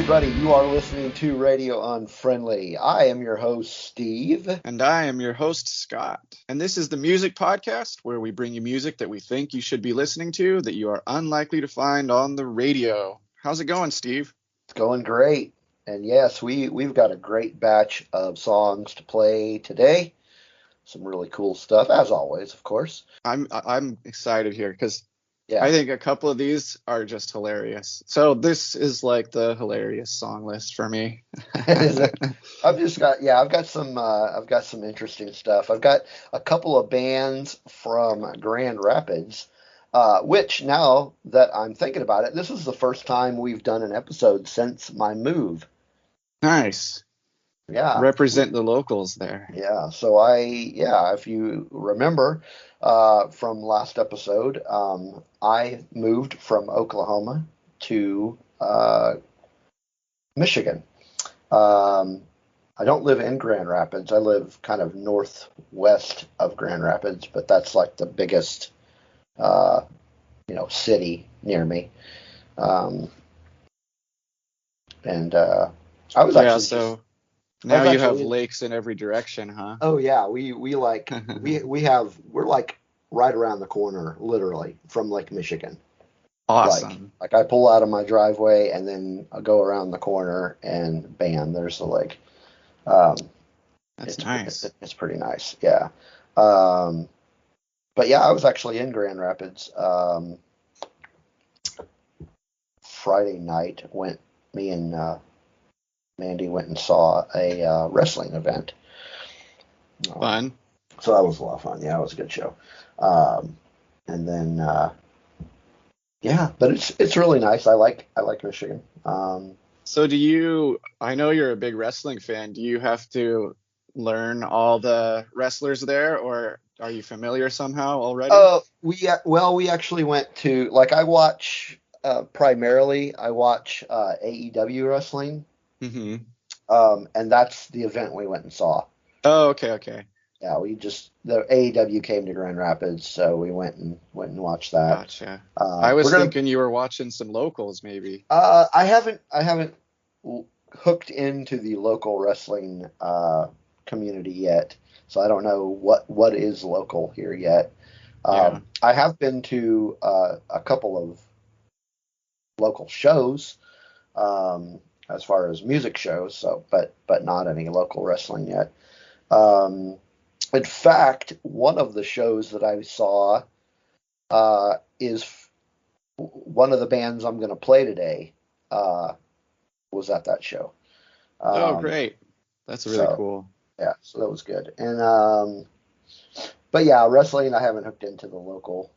everybody. You are listening to Radio Unfriendly. I am your host, Steve. And I am your host, Scott. And this is the music podcast where we bring you music that we think you should be listening to that you are unlikely to find on the radio. How's it going, Steve? It's going great. And yes, we've got a great batch of songs to play today. Some really cool stuff, as always, of course. I'm excited here because Yeah. I think a couple of these are just hilarious. So this is like the hilarious song list for me. I've got some interesting stuff. I've got a couple of bands from Grand Rapids, which now that I'm thinking about it, this is the first time we've done an episode since my move. Nice. Yeah. Represent the locals there. Yeah. So if you remember from last episode, I moved from Oklahoma to Michigan. I don't live in Grand Rapids. I live kind of northwest of Grand Rapids, but that's like the biggest, city near me. I was actually so now you have lakes in every direction, huh? Oh yeah, we're like right around the corner, literally, from Lake Michigan. Awesome. Like I pull out of my driveway and then I go around the corner and bam, there's the lake. That's nice. It's pretty nice, yeah. But yeah, I was actually in Grand Rapids Friday night. Me and Mandy went and saw a wrestling event. Fun. So that was a lot of fun. Yeah, it was a good show. And then, but it's really nice. I like Michigan. So I know you're a big wrestling fan. Do you have to learn all the wrestlers there, or are you familiar somehow already? We actually went to, I watch, primarily I watch AEW wrestling. Mm-hmm. And that's the event we went and saw. Oh, okay. Yeah, the AEW came to Grand Rapids, so we went and watched that. Gotcha. I was thinking you were watching some locals, maybe. I haven't hooked into the local wrestling community yet, so I don't know what is local here yet. I have been to a couple of local shows. As far as music shows, but not any local wrestling yet. In fact, one of the shows that I saw is one of the bands I'm going to play today was at that show. Great. That's really cool. Yeah, so that was good. And but yeah, wrestling I haven't hooked into the local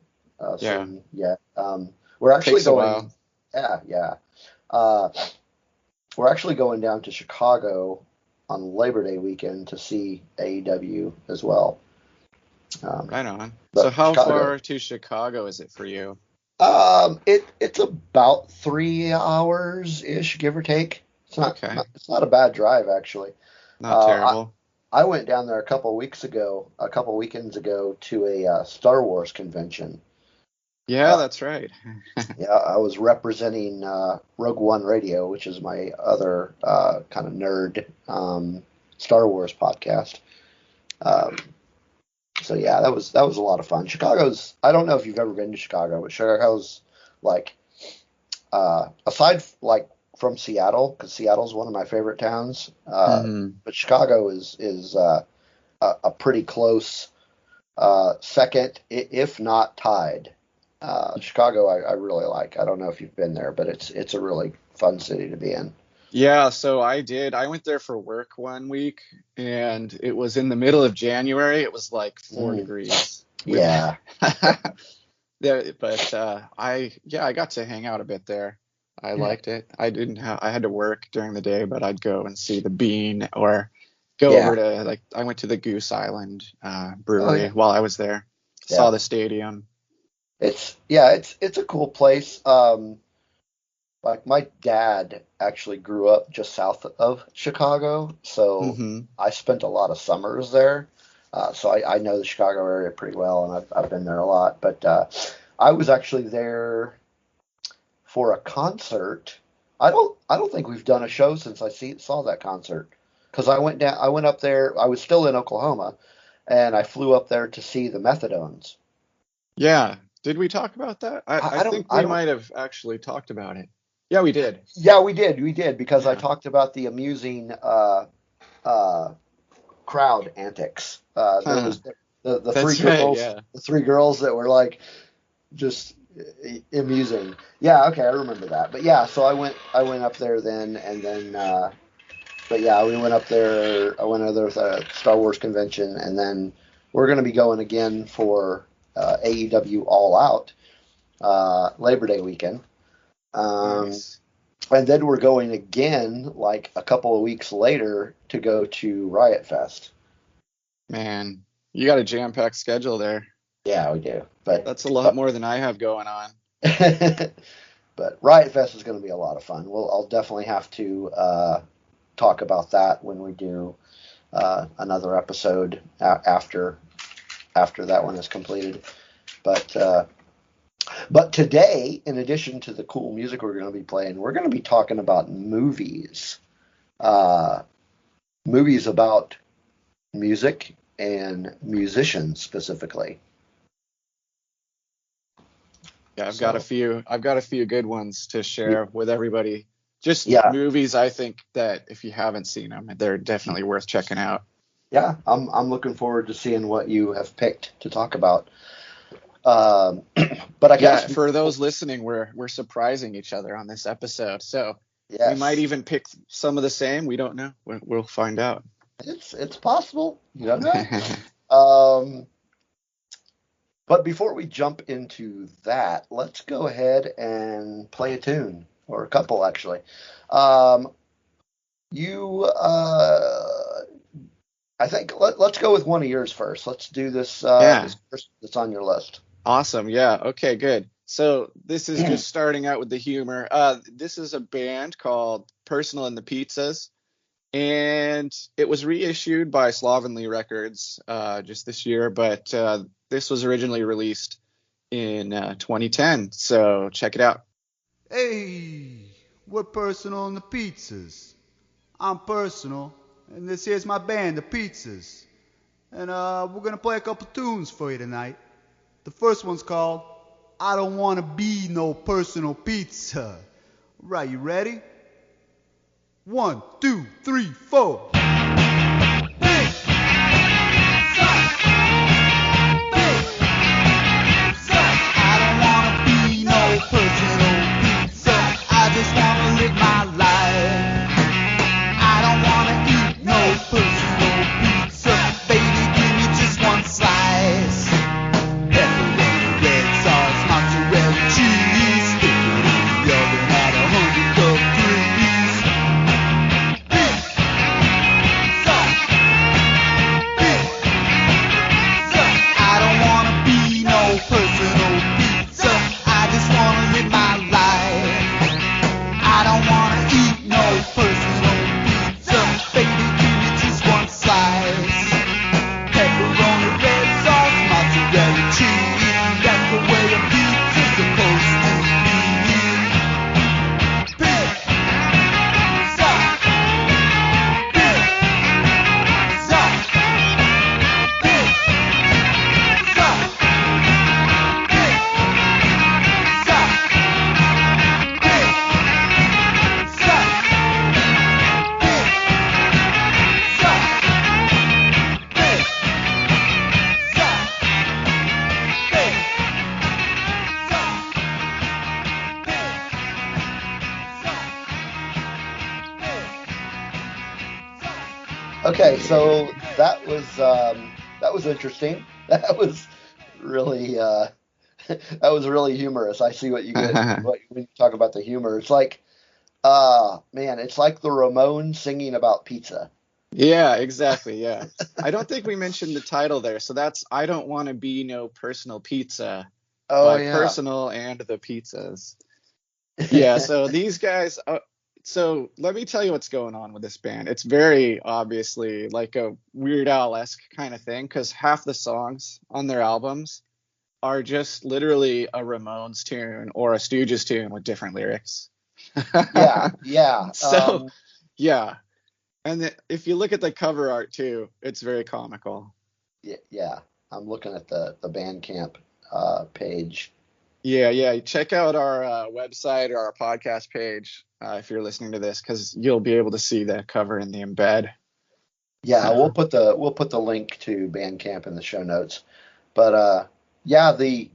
scene yet. We're actually Takes going. A while. Yeah. We're actually going down to Chicago on Labor Day weekend to see AEW as well. Right on. So how far to Chicago is it for you? It's about 3 hours ish, give or take. It's not a bad drive actually. Not terrible. I went down there a couple weekends ago to a Star Wars convention. Yeah, that's right. Yeah, I was representing Rogue One Radio, which is my other kind of nerd Star Wars podcast. So yeah, that was a lot of fun. I don't know if you've ever been to Chicago, but Chicago's aside from Seattle, because Seattle's one of my favorite towns. But Chicago is a pretty close second, if not tied. Chicago, I really like. I don't know if you've been there, but it's a really fun city to be in. Yeah, so I did. I went there for work one week, and it was in the middle of January. It was like 4 degrees. Yeah. But I got to hang out a bit there. I liked it. I had to work during the day, but I'd go and see the Bean or go over to I went to the Goose Island brewery while I was there. Yeah. Saw the stadium. It's a cool place. My dad actually grew up just south of Chicago, so I spent a lot of summers there. So I know the Chicago area pretty well, and I've been there a lot. But I was actually there for a concert I don't think we've done a show since saw that concert. Because I went up there. I was still in Oklahoma, and I flew up there to see the Methadones. Yeah. Did we talk about that? I think I we don't. might have actually talked about it. Yeah, we did. Yeah, we did because I Yeah. talked about the amusing uh, crowd antics. There was the three That's right. girls, Yeah. that were like just amusing. Yeah, okay, I remember that. But yeah, so I went up there then, and then but yeah, we went up there. I went over there with a Star Wars convention, and then we're going to be going again for AEW All Out Labor Day weekend. Um, Nice. and then we're going again like a couple of weeks later to go to Riot Fest. Man, you got a jam-packed schedule there. Yeah, we do. But That's a lot more than I have going on. but Riot Fest is going to be a lot of fun. I'll definitely have to talk about that when we do another episode after that one is completed. But today, in addition to the cool music we're going to be playing, we're going to be talking about movies. Uh, Movies about music and musicians specifically. Yeah, I've got a So, few. I've got a few good ones to share with everybody. Just yeah, movies I think that if you haven't seen them, they're definitely worth checking out. yeah, I'm looking forward to seeing what you have picked to talk about. Um, but I Yeah, guess for those listening, we're surprising each other on this episode. So we might yes, even pick some of the same. We don't know. We'll find out. it's possible. You don't know. Um, but before we jump into that, let's go ahead and play a tune or a couple actually. Um, you, I think let's go with one of yours first. Let's do Yeah. this first that's on your list. Awesome. Yeah. Okay, good. So this is just starting out with the humor. This is a band called Personal and the Pizzas, and it was reissued by Slovenly Records just this year, but this was originally released in 2010. So check it out. Hey, we're Personal and the Pizzas. I'm Personal, and this here's my band, the Pizzas. And we're gonna play a couple tunes for you tonight. The first one's called I Don't Wanna Be No Personal Pizza. Right, you ready? 1, 2, 3, 4. I don't wanna be no personal pizza. I just wanna live my life. I don't wanna eat no personal pizza. Baby, give me just one slice. Pepperoni, red sauce, mozzarella cheese. Stick it in the oven at 100 degrees. Pizza, pizza. I don't wanna be no personal pizza. I just wanna live my life. I don't wanna eat no personal pizza. Baby, give me just one slice. Pepperoni, red sauce, mozzarella cheese. That's the way a pizza's supposed to be. Pizza, pizza, pizza, Okay, so that was interesting. That was really that was really humorous. I see what you get when you talk about the humor. It's like man, it's like the Ramones singing about pizza. Yeah, exactly. Yeah. I don't think we mentioned the title there. So that's I Don't Want to Be No Personal Pizza Oh by yeah. Personal and the Pizzas. Yeah, so these guys, so let me tell you what's going on with this band. It's very obviously like a Weird Al-esque kind of thing because half the songs on their albums are just literally a Ramones tune or a Stooges tune with different lyrics. Yeah. So, yeah. And if you look at the cover art too, it's very comical. Yeah. I'm looking at the Bandcamp page. Yeah. Check out our website or our podcast page if you're listening to this, because you'll be able to see the cover in the embed. Yeah, we'll put the link to Bandcamp in the show notes. But yeah, the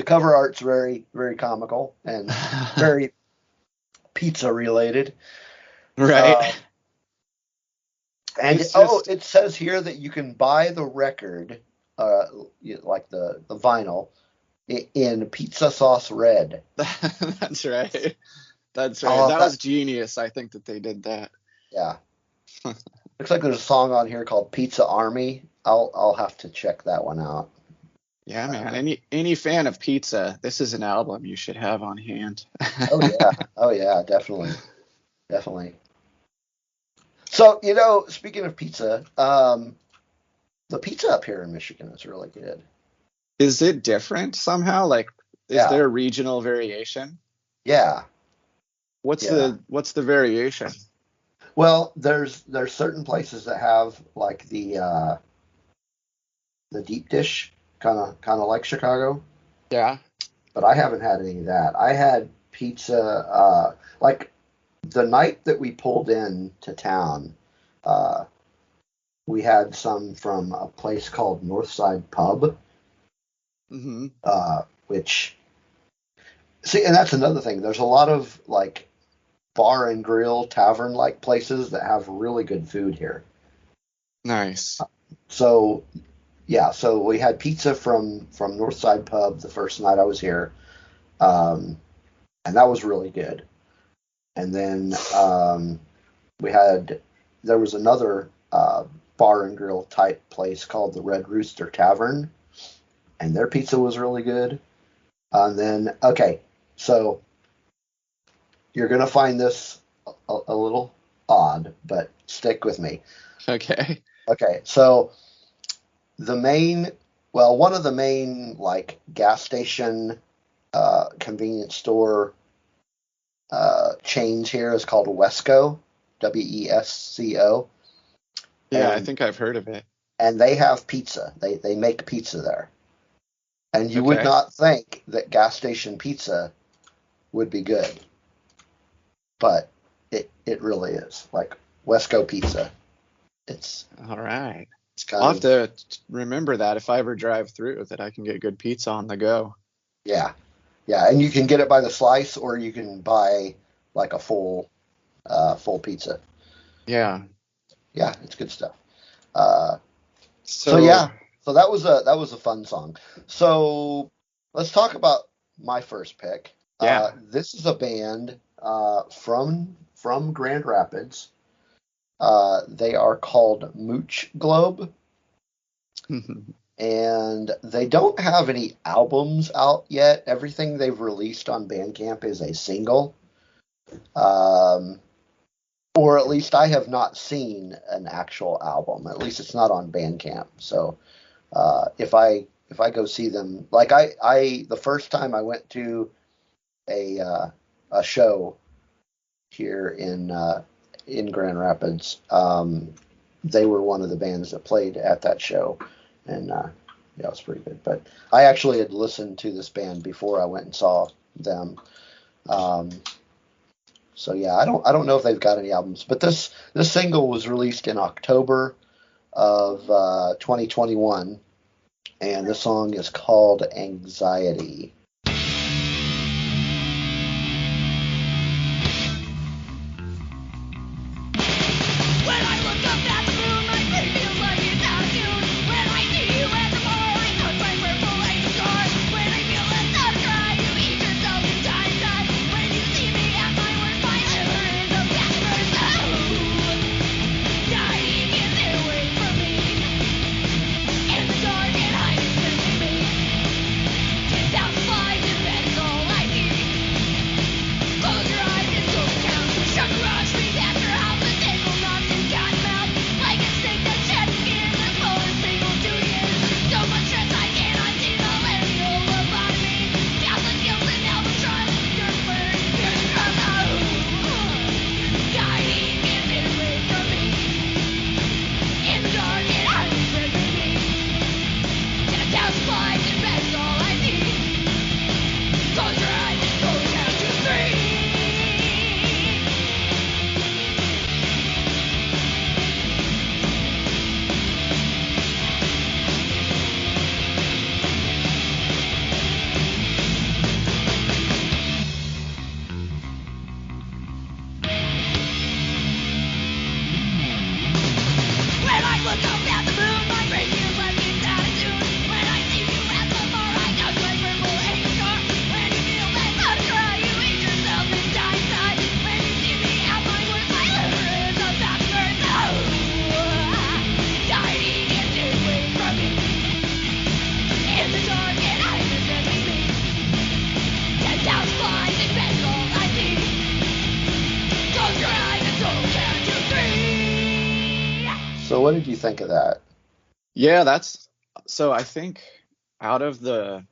cover art's very, very comical and very pizza related. Right. And it says here that you can buy the record, like the vinyl, in pizza sauce red. That's right. That's right. That was genius. I think that they did that. Yeah. Looks like there's a song on here called Pizza Army. I'll have to check that one out. Yeah, man. Any fan of pizza, this is an album you should have on hand. Oh yeah, definitely. So, speaking of pizza, the pizza up here in Michigan is really good. Is it different somehow? Like, is there a regional variation? Yeah. What's the variation? Well, there's certain places that have like the deep dish, kind of like Chicago. Yeah. But I haven't had any of that. I had pizza like the night that we pulled in to town. We had some from a place called Northside Pub. Mm-hmm. Which, see, and that's another thing. There's a lot of like bar and grill tavern like places that have really good food here. Nice. So we had pizza from Northside Pub the first night I was here, and that was really good. And then there was another bar and grill type place called the Red Rooster Tavern, and their pizza was really good. And then, okay, so you're going to find this a little odd, but stick with me. Okay. So one of the main like gas station, convenience store chains here is called Wesco, Wesco. Yeah, I think I've heard of it. And they have pizza. They make pizza there. And you would not think that gas station pizza would be good. But it really is. Like Wesco pizza. It's all right. I'll have to remember that if I ever drive through, that I can get good pizza on the go. Yeah, and you can get it by the slice, or you can buy like a full pizza. Yeah, it's good stuff. So that was a fun song. So let's talk about my first pick. Yeah. This is a band from Grand Rapids. They are called Mooch Globe. And they don't have any albums out yet. Everything they've released on Bandcamp is a single. Or at least I have not seen an actual album. At least it's not on Bandcamp. So if I go see them, like I the first time I went to a show here in Grand Rapids, they were one of the bands that played at that show, and it was pretty good. But I actually had listened to this band before I went and saw them. So yeah, I don't know if they've got any albums, but this single was released in October of 2021, and the song is called Anxiety. Down what did you think of that? Yeah, so I think out of the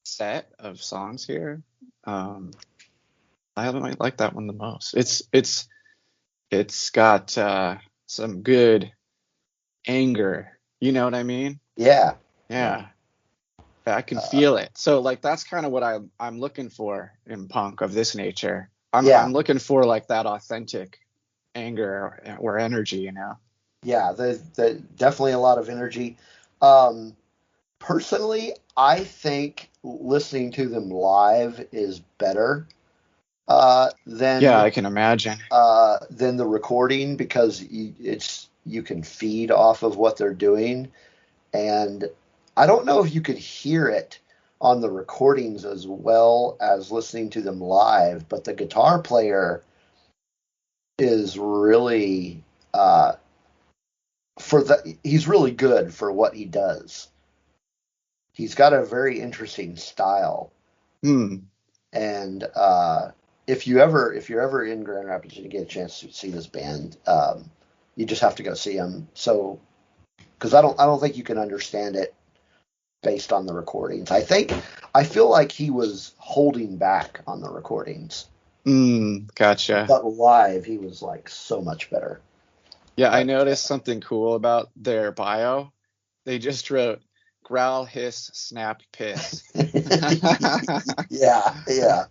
set of songs here, I might like that one the most. It's got some good anger. You know what I mean? Yeah. Yeah. I can feel it. So like that's kind of what I'm looking for in punk of this nature. I'm looking for like that authentic anger or energy, you know. Yeah, there's definitely a lot of energy. Personally, I think listening to them live is better Yeah, I can imagine. than the recording because you can feed off of what they're doing, and I don't know if you could hear it on the recordings as well as listening to them live, but the guitar player is really he's really good for what he does. He's got a very interesting style. And if you're ever in Grand Rapids and you get a chance to see this band, you just have to go see them. So, because I don't think you can understand it based on the recordings. I feel like he was holding back on the recordings. Gotcha. But live, he was like so much better. Yeah, I noticed something cool about their bio. They just wrote growl, hiss, snap, piss. Yeah.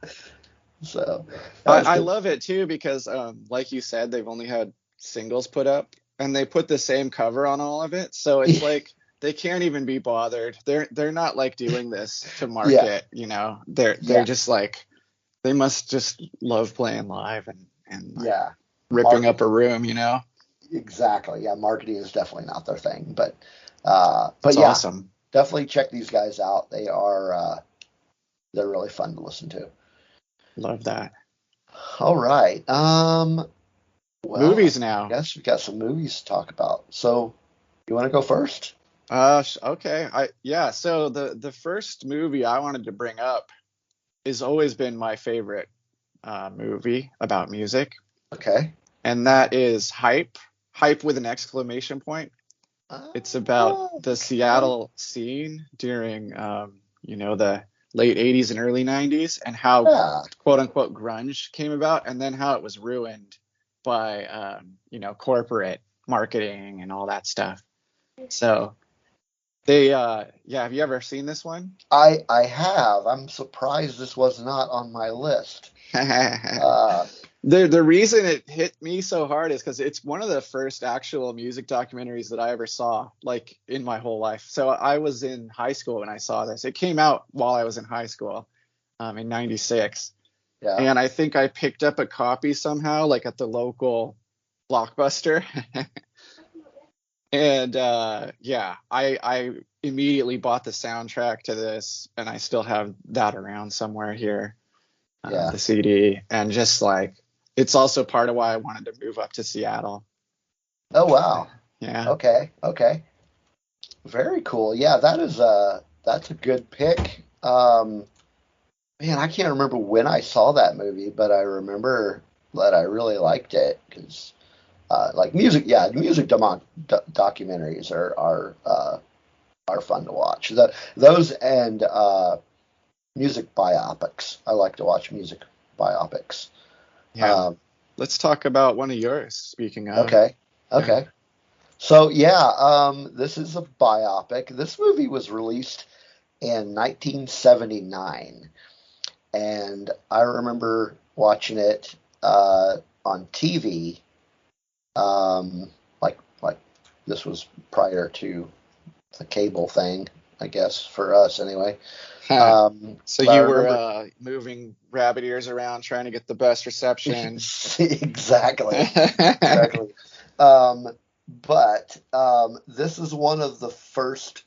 So I love it too because, like you said, they've only had singles put up, and they put the same cover on all of it. So it's like they can't even be bothered. They're not like doing this to market, you know. They're just like they must just love playing live and like ripping up a room, you know. Exactly. Yeah, marketing is definitely not their thing, but it's awesome. Definitely check these guys out. They're really fun to listen to. Love that. All right. Movies now. I guess we got some movies to talk about. So, you want to go first? Okay. So the first movie I wanted to bring up has always been my favorite movie about music. Okay. And that is Hype with an exclamation point. It's about the Seattle scene during, the late 80s and early 90s and how quote unquote grunge came about and then how it was ruined by, corporate marketing and all that stuff. So have you ever seen this one? I have. I'm surprised this was not on my list. The reason it hit me so hard is because it's one of the first actual music documentaries that I ever saw, like in my whole life. So I was in high school when I saw this. It came out while I was in high school, in '96. Yeah. And I think I picked up a copy somehow, like at the local Blockbuster. And I immediately bought the soundtrack to this, and I still have that around somewhere here, the CD, and just like. It's also part of why I wanted to move up to Seattle. Oh, wow. Yeah. Okay. Very cool. Yeah, that's a good pick. Man, I can't remember when I saw that movie, but I remember that I really liked it because, like music documentaries are fun to watch. Those and music biopics. I like to watch music biopics. Yeah. Let's talk about one of yours, speaking of. Okay. So, this is a biopic. This movie was released in 1979, and I remember watching it on TV. Like this was prior to the cable thing, I guess, for us anyway. So you were moving rabbit ears around trying to get the best reception. Exactly. But this is one of the first.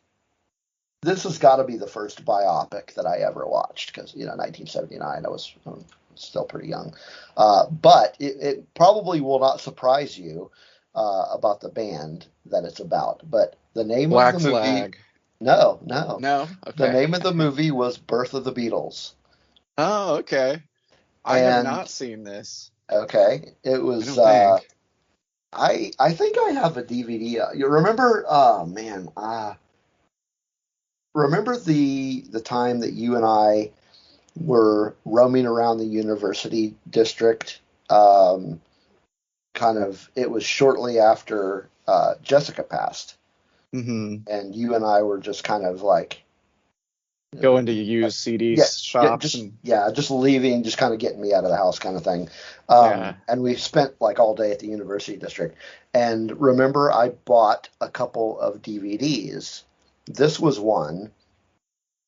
This has got to be the first biopic that I ever watched because 1979. I was still pretty young. But it probably will not surprise you about the band that it's about. But the name Black of the movie. Flag. No. Okay. The name of the movie was Birth of the Beatles. Oh, okay. I have not seen this. Okay. It was I think I have a DVD. You remember? Oh man, remember the time that you and I were roaming around the university district? Kind of. It was shortly after Jessica passed, and you and I were just kind of like going to used CD shops just leaving, just kind of getting me out of the house kind of thing. And we spent like all day at the university district. And remember, I bought a couple of DVDs. This was one.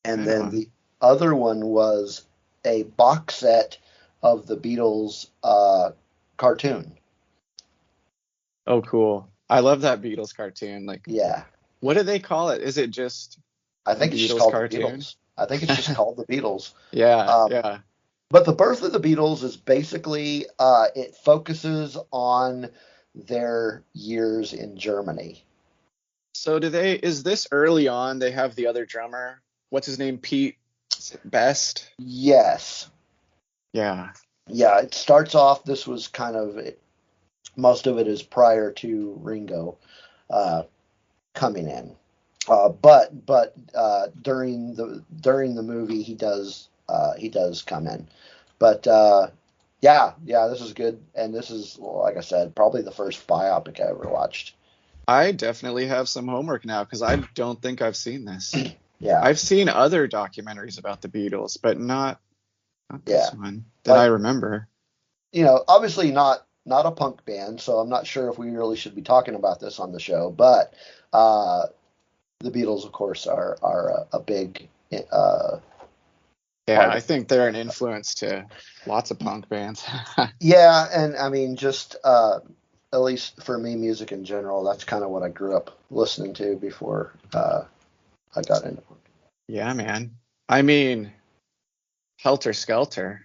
And then the other one was a box set of the Beatles cartoon. Oh, cool. I love that Beatles cartoon. Like, yeah. What do they call it? Is it just I think it's just called cartoon? The Beatles. I think it's just called the Beatles. Yeah. But the birth of the Beatles is basically it focuses on their years in Germany. So is this early on? They have the other drummer. What's his name? Pete Best? Yes. Yeah. Yeah, it starts off, this was kind of, most of it is prior to Ringo coming in. But during the movie he does come in. But this is good, and this is, like I said, probably the first biopic I ever watched. I definitely have some homework now because I don't think I've seen this. Yeah, I've seen other documentaries about the Beatles, but not this one that I remember. Obviously not a punk band, so I'm not sure if we really should be talking about this on the show, but the Beatles, of course, are a big. I think they're an influence to lots of punk bands. Yeah, and I mean, just at least for me, music in general, that's kind of what I grew up listening to before I got into punk. Yeah, man. I mean, Helter Skelter.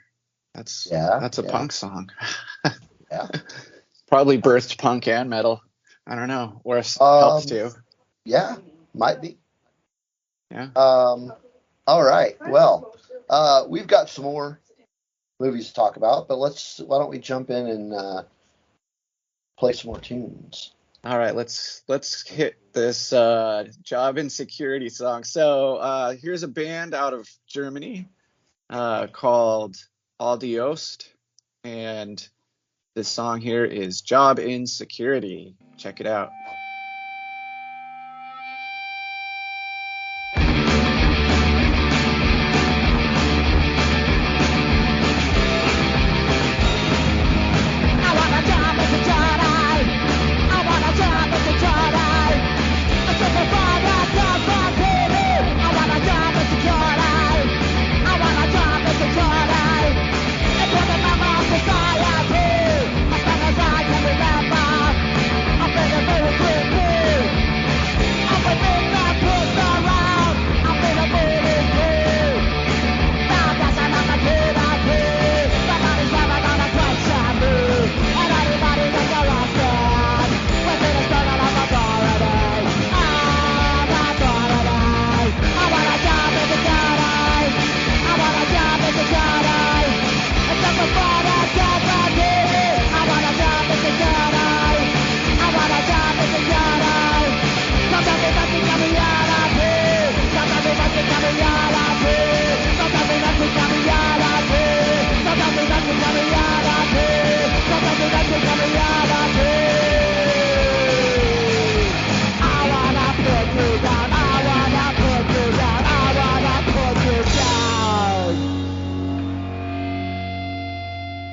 That's a punk song. Yeah. Probably birthed punk and metal. I don't know. Or helps to. Yeah, might be. Yeah. All right. Well, we've got some more movies to talk about, but why don't we jump in and play some more tunes? All right, let's hit this job insecurity song. So here's a band out of Germany called Aldiost, and this song here is Job Insecurity. Check it out.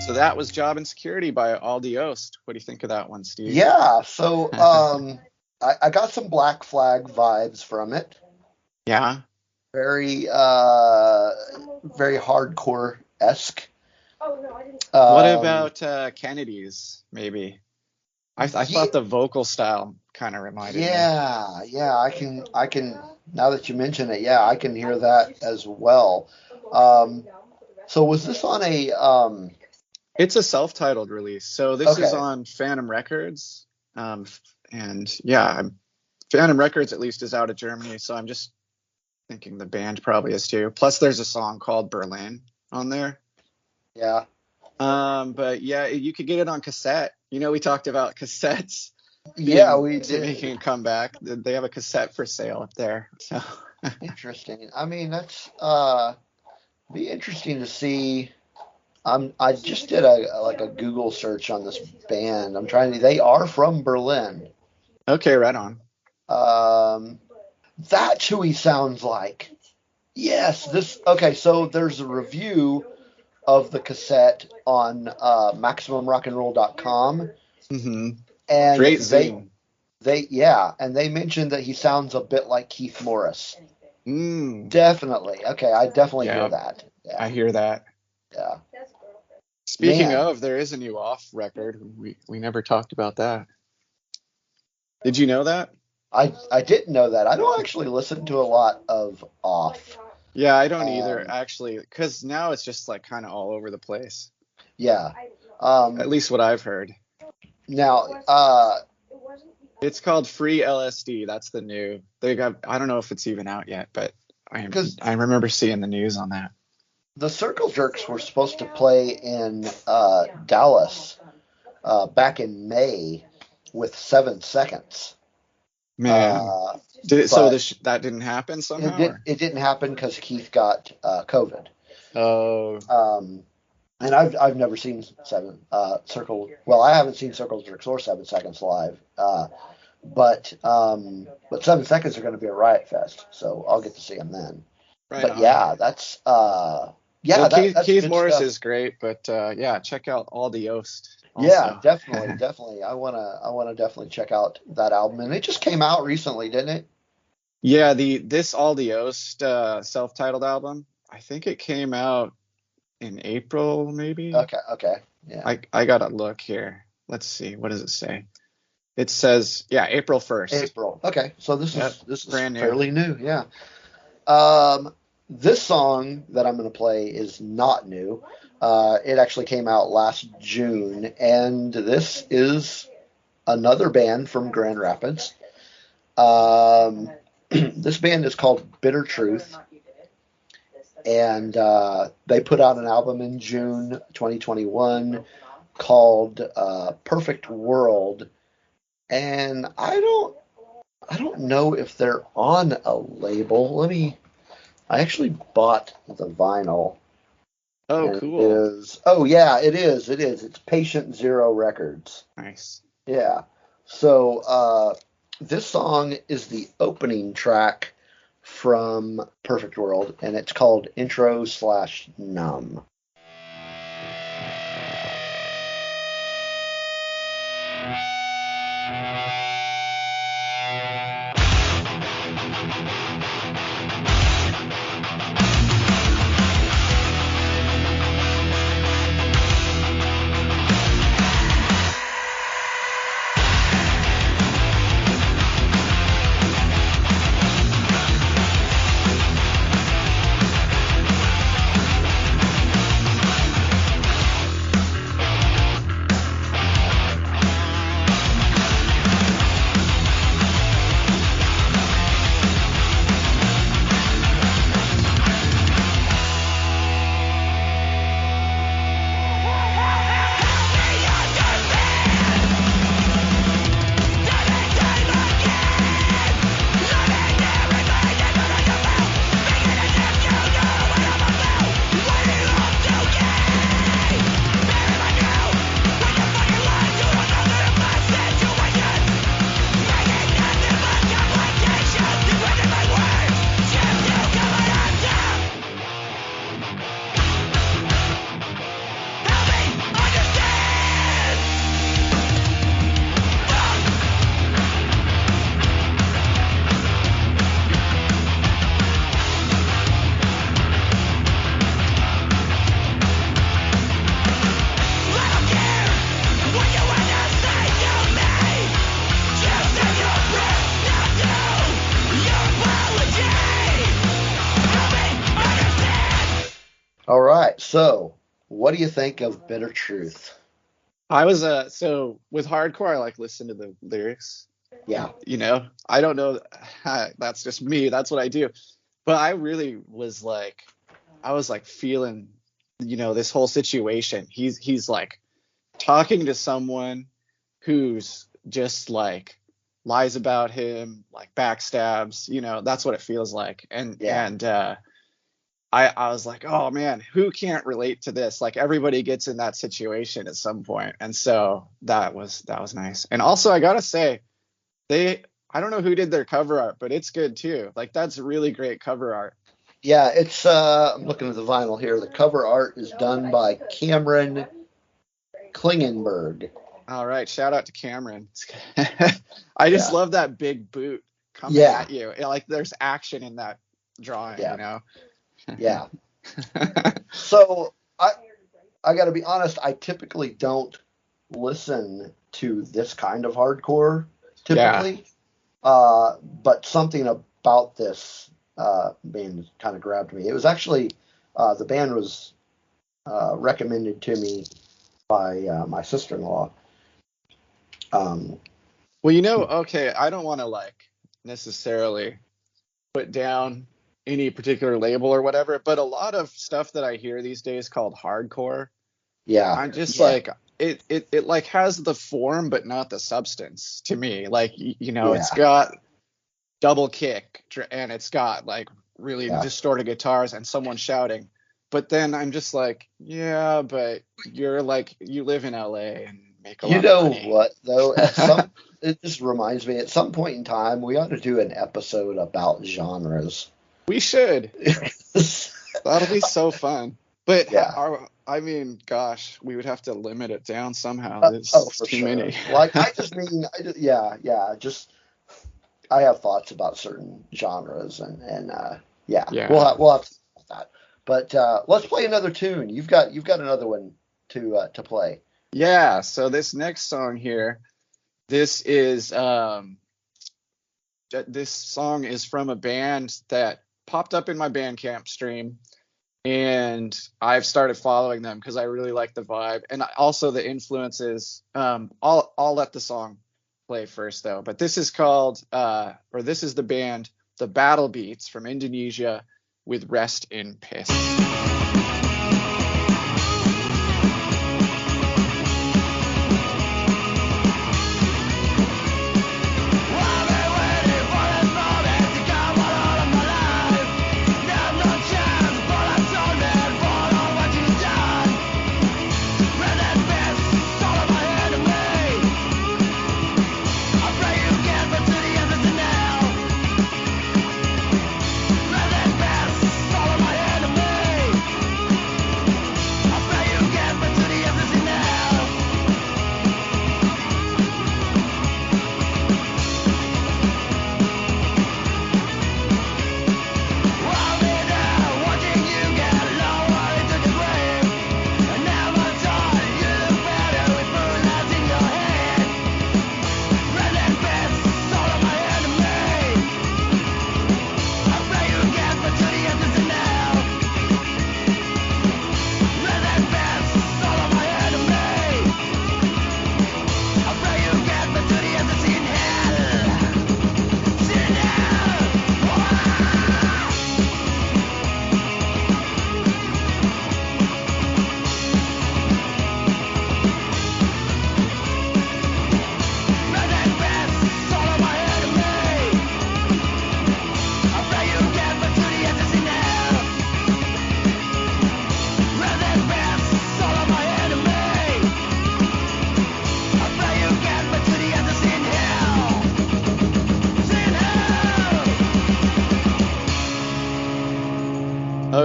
So that was Job Insecurity by Aldiost. What do you think of that one, Steve? Yeah, so I got some Black Flag vibes from it. Yeah. Very very hardcore-esque. What about Kennedy's, maybe? I thought the vocal style kind of reminded me. Yeah, I can now that you mention it, I can hear that as well. So was this on a It's a self-titled release. So this is on Phantom Records. And Phantom Records at least is out of Germany, so I'm just thinking the band probably is too. Plus there's a song called Berlin on there. Yeah. But yeah, you could get it on cassette. We talked about cassettes. Yeah, we did. Making a comeback. They have a cassette for sale up there. So Interesting. I mean, that's be interesting to see. I just did a Google search on this band. I'm trying to. They are from Berlin. Okay, right on. That's who he sounds like. Yes. Okay. So there's a review of the cassette on MaximumRockandRoll.com, Mm-hmm. and Great zine. And they mentioned that he sounds a bit like Keith Morris. Definitely. Okay, I definitely hear that. Yeah. I hear that. Yeah. Speaking of, there is a new Off record. We never talked about that. Did you know that? I didn't know that. I don't actually listen to a lot of Off. Yeah, I don't either, actually, because now it's just like kind of all over the place. Yeah. At least what I've heard. Now, it's called Free LSD. That's the new. I don't know if it's even out yet, but I remember seeing the news on that. The Circle Jerks were supposed to play in Dallas back in May with 7 Seconds. Man, that didn't happen somehow? It didn't happen because Keith got COVID. Oh. And I've never seen Circle. Well, I haven't seen Circle Jerks or 7 Seconds live. But 7 Seconds are going to be a Riot Fest, so I'll get to see them then. Right but on. Yeah, that's that's Keith Morris stuff. is great, but check out All the Yost. Yeah, definitely. I wanna definitely check out that album, and it just came out recently, didn't it? Yeah, this All the Yost self-titled album. I think it came out in April, maybe. Okay. Yeah. I gotta look here. Let's see. What does it say? It says April 1st. April. Okay, so this is brand new. Fairly new. Yeah. This song that I'm going to play is not new. It actually came out last June, and this is another band from Grand Rapids. This band is called Bitter Truth, and they put out an album in June 2021 called Perfect World, and I don't know if they're on a label. I actually bought the vinyl. Oh, cool. It is. It's Patient Zero Records. Nice. Yeah. So this song is the opening track from Perfect World, and it's called Intro/Numb. All right. So, what do you think of Bitter Truth? I was so with hardcore, I like listen to the lyrics. Yeah. I don't know. That's just me. That's what I do. But I really was like, feeling this whole situation. He's like talking to someone who's just like lies about him, like backstabs, that's what it feels like. And I was like, oh man, who can't relate to this? Like everybody gets in that situation at some point. And so that was nice. And also I gotta say, I don't know who did their cover art, but it's good too. Like that's really great cover art. Yeah, it's I'm looking at the vinyl here. The cover art is done by Cameron Klingenberg. All right, shout out to Cameron. I just love that big boot coming at you. Like there's action in that drawing, Yeah. So I got to be honest, I typically don't listen to this kind of hardcore typically. But something about this band kind of grabbed me. It was actually the band was recommended to me by my sister-in-law. Well, okay, I don't want to like necessarily put down any particular label or whatever, but a lot of stuff that I hear these days called hardcore, I'm just like it like has the form but not the substance to me. Like it's got double kick and it's got like really distorted guitars and someone shouting, but then I'm just like, but you're like, you live in LA and make a lot of money. What though, it just reminds me, at some point in time we ought to do an episode about genres. We should. That'll be so fun. But I mean, gosh, we would have to limit it down somehow. There's too many. Like I have thoughts about certain genres and we'll have to talk about that. But let's play another tune. You've got another one to play. Yeah. So this next song here, this song is from a band that popped up in my Bandcamp stream, and I've started following them because I really like the vibe and also the influences. I'll let the song play first though, but this is called this is the band The Battle Beats from Indonesia with Rest in Piss.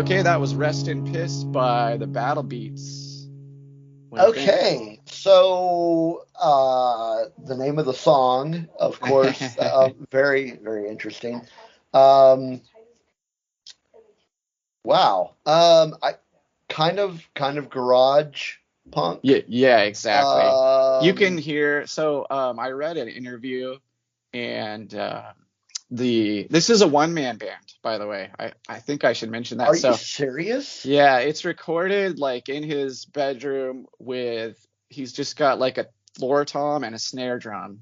Okay, that was Rest in Piss by the Battle Beats. Okay, so the name of the song, of course, very, very interesting. Wow. I kind of garage punk. Yeah, exactly. You can hear. So I read an interview, and this is a one-man band, by the way. I think I should mention that. Are you serious? Yeah, it's recorded like in his bedroom he's just got like a floor tom and a snare drum,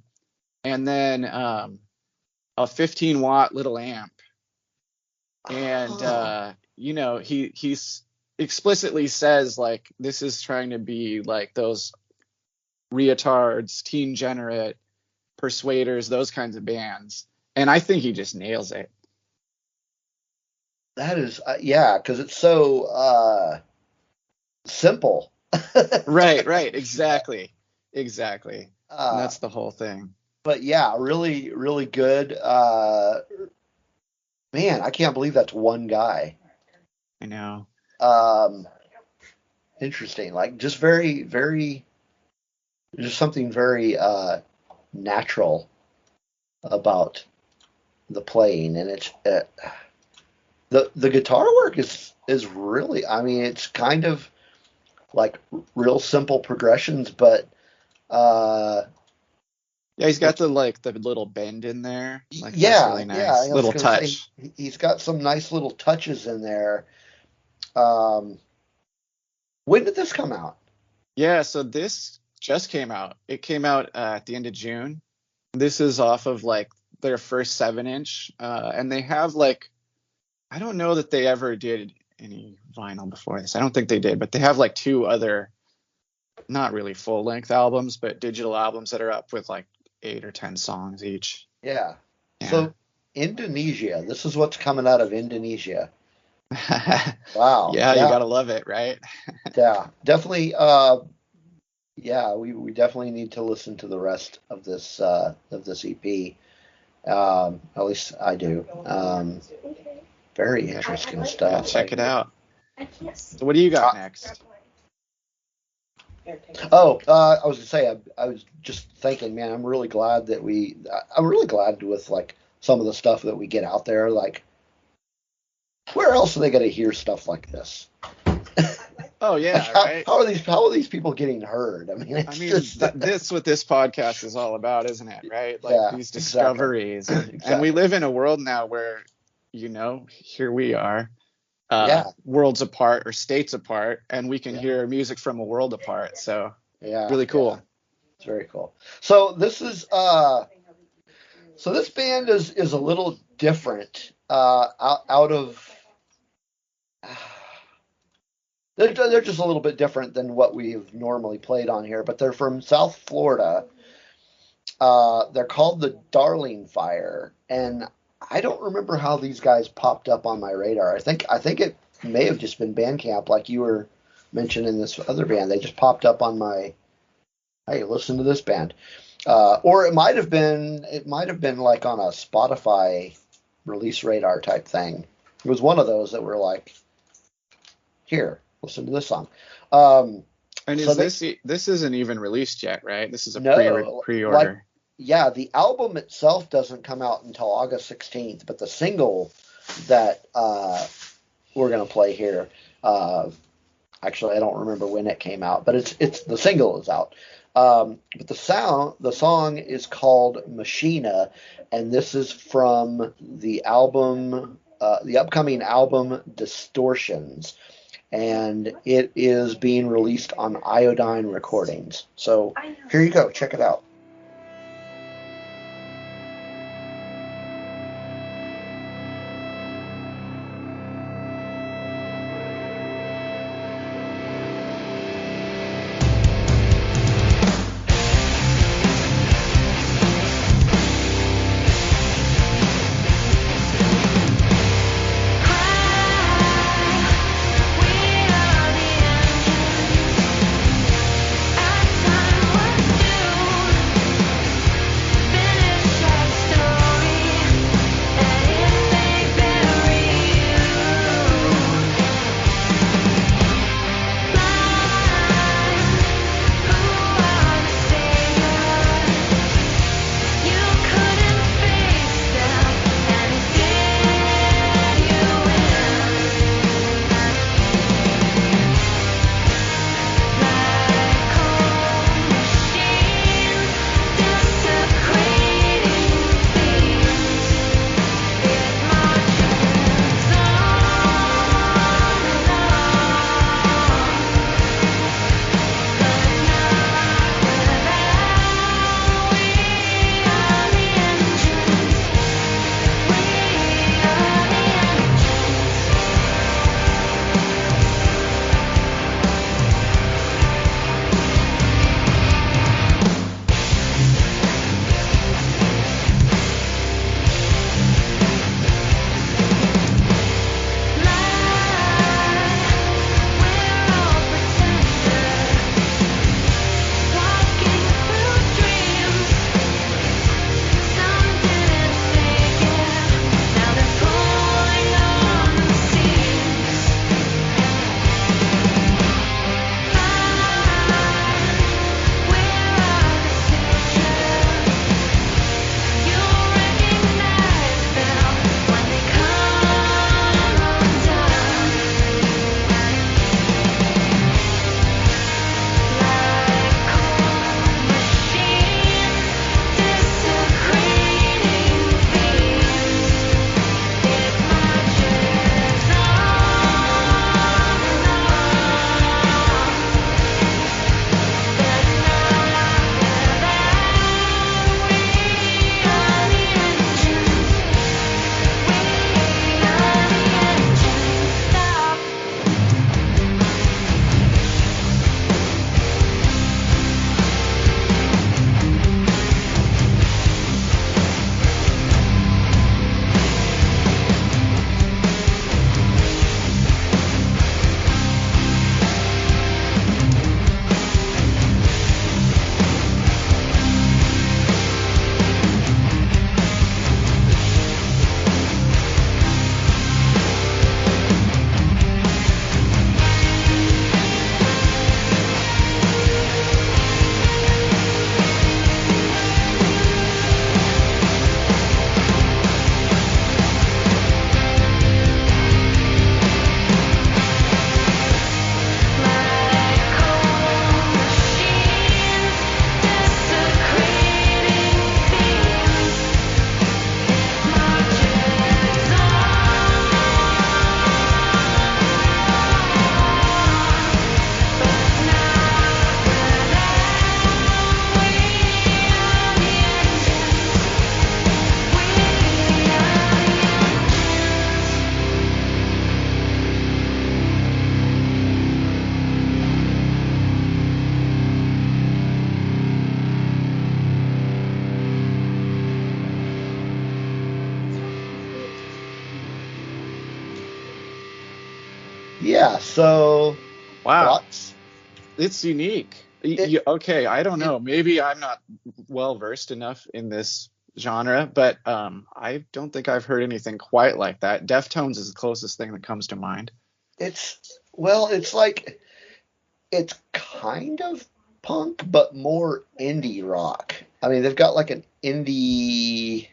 and then a 15-watt little amp. And he's explicitly says like this is trying to be like those retards, teen generate, persuaders, those kinds of bands, and I think he just nails it. That is, yeah, because it's so simple. Right, exactly. And that's the whole thing. But yeah, really, really good. Man, I can't believe that's one guy. I know. Interesting. Like, just very, very, just something very natural about the playing, and it's the guitar work is really. I mean, it's kind of like real simple progressions, but yeah, he's got the little bend in there. Like, yeah, that's really nice. Yeah, little touch. He's got some nice little touches in there. When did this come out? Yeah, so this just came out. It came out at the end of June. This is off of like their first 7-inch, and they have like, I don't know that they ever did any vinyl before this. I don't think they did, but they have like 2 other, not really full length albums, but digital albums that are up with like 8 or 10 songs each. Yeah. So Indonesia, this is what's coming out of Indonesia. Wow. Yeah, you gotta love it, right? Yeah, definitely. Yeah, we definitely need to listen to the rest of this EP. At least I do. Very interesting stuff. Yeah, check it out. So what do you got next? Oh, I was gonna say, I was just thinking, man, I'm really glad with like some of the stuff that we get out there. Like, where else are they gonna hear stuff like this? Oh yeah, like right. How are these people getting heard? I mean, this what this podcast is all about, isn't it? Right? Like these discoveries, exactly. And we live in a world now where, here we are, worlds apart or states apart, and we can hear music from a world apart. So really cool. Yeah. It's very cool. So this is this band is a little different. Out of they're just a little bit different than what we've normally played on here, but they're from South Florida. They're called the Darling Fire, and I don't remember how these guys popped up on my radar. I think it may have just been Bandcamp, like you were mentioning this other band. They just popped up on my, hey, listen to this band, or it might have been like on a Spotify release radar type thing. It was one of those that were like, here, listen to this song. And this isn't even released yet, right? This is a pre-order. The album itself doesn't come out until August 16th, but the single that we're going to play here, actually I don't remember when it came out, but it's the single is out. But the song is called Machina, and this is from the album, the upcoming album Distortions, and it is being released on Iodine Recordings. So here you go, check it out. Yeah. So Wow. thoughts? It's unique. Okay, I don't know. Maybe I'm not well versed enough in this genre, but I don't think I've heard anything quite like that. Deftones is the closest thing that comes to mind. It's like it's kind of punk, but more indie rock. I mean, they've got like an indie.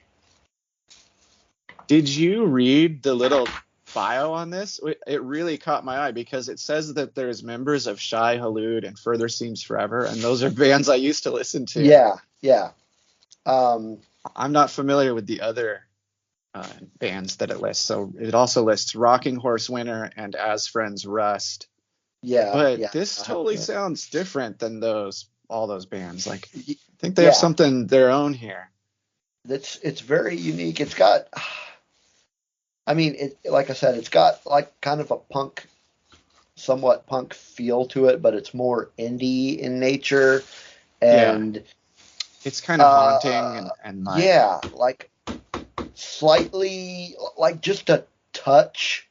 Did you read the little bio on this? It really caught my eye because it says that there's members of Shai Hulud and Further Seems Forever, and those are bands I used to listen to. Yeah. Um, I'm not familiar with the other bands that it lists. So it also lists Rocking Horse Winter and As Friends Rust. But this totally sounds different than all those bands. Like, I think they have something their own here. It's very unique. It's got, I mean, like I said, it's got like kind of a somewhat punk feel to it, but it's more indie in nature, and it's kind of haunting and like like slightly like just a touch,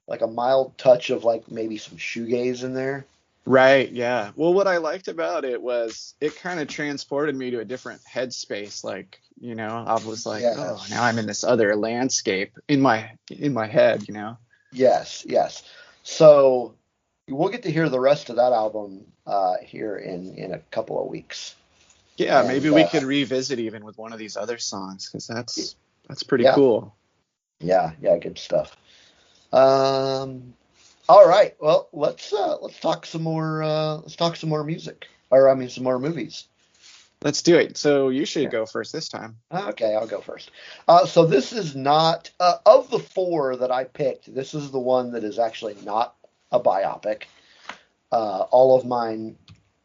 like a mild touch of like maybe some shoegaze in there. Right, yeah. Well, what I liked about it was it kind of transported me to a different headspace. Like, I was like, oh, now I'm in this other landscape in my head, Yes. So we'll get to hear the rest of that album here in a couple of weeks. Yeah, maybe we could revisit even with one of these other songs because that's pretty cool. Yeah, good stuff. All right. Well, let's talk some more. Let's talk some more music, or I mean, some more movies. Let's do it. So you should go first this time. Okay, I'll go first. So this is not of the four that I picked. This is the one that is actually not a biopic. All of mine,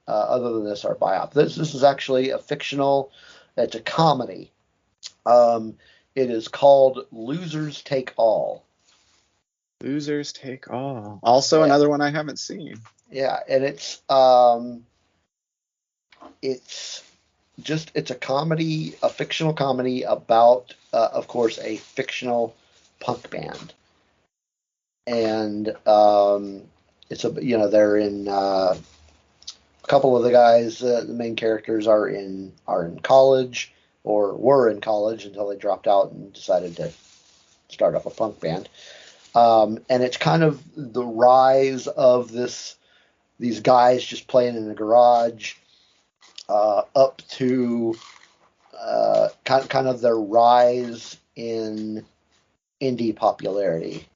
other than this, are biopics. This is actually a fictional. It's a comedy. It is called Losers Take All. Losers Take All. Also another one I haven't seen. Yeah, and it's a comedy, a fictional comedy about, of course, a fictional punk band, and they're in a couple of the guys, the main characters are in college or were in college until they dropped out and decided to start up a punk band. And it's kind of the rise of these guys just playing in the garage, up to kind of their rise in indie popularity.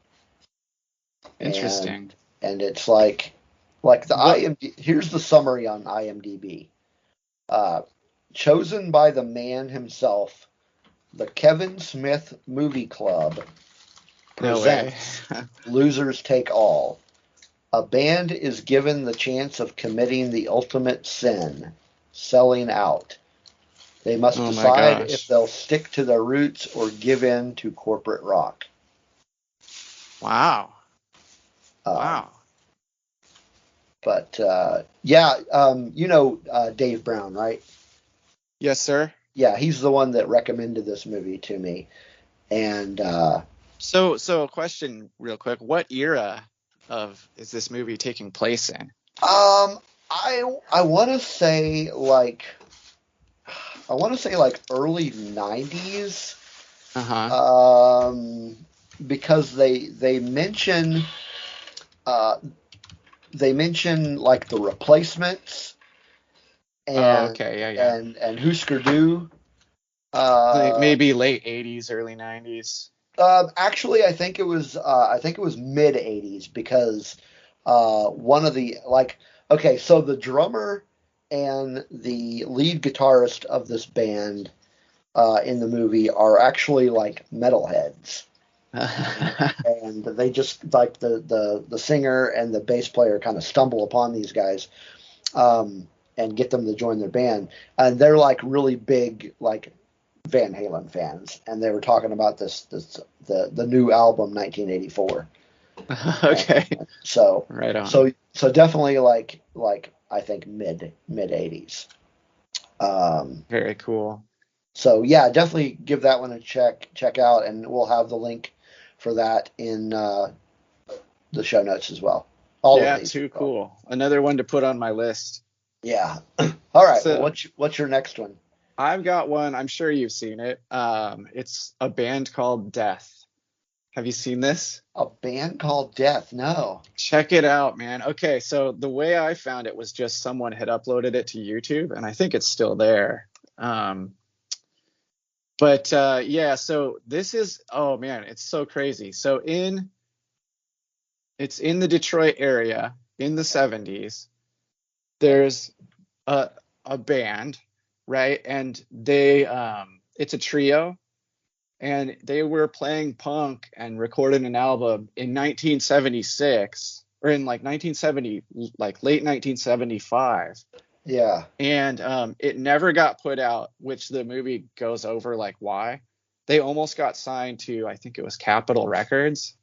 Interesting. And it's like the IMDb. Here's the summary on IMDb. Chosen by the man himself, the Kevin Smith Movie Club presents Losers Take All. A band is given the chance of committing the ultimate sin, selling out. They must decide if they'll stick to their roots or give in to corporate rock. Wow. Wow. But Dave Brown, right? Yes, sir. Yeah, he's the one that recommended this movie to me. And so a question real quick. What era is this movie taking place in? I want to say like early 90s. Because they mention like the Replacements and and Husker Du. Maybe late 80s, early 90s. Actually, I think it was mid 80s because one of the so the drummer and the lead guitarist of this band in the movie are actually like metalheads. And they just like the singer and the bass player kind of stumble upon these guys and get them to join their band, and they're like really big like Van Halen fans, and they were talking about the new album 1984. Okay. And so right on. So definitely like I think mid 80s. Very cool. So yeah, definitely give that one a check out, and we'll have the link for that in the show notes as well. All of these. Too cool. Another one to put on my list. Yeah. All right. So, well, what's your next one? I've got one. I'm sure you've seen it. It's a band called Death. Have you seen this? A band called Death? No. Check it out, man. Okay, so the way I found it was just someone had uploaded it to YouTube, and I think it's still there. So this is, oh man, it's so crazy. So it's in the Detroit area in the 70s. There's a band, right? And it's a trio. And they were playing punk and recorded an album in 1976, or in like 1970, like late 1975. Yeah. And it never got put out, which the movie goes over like why. They almost got signed to, I think it was Capitol Records,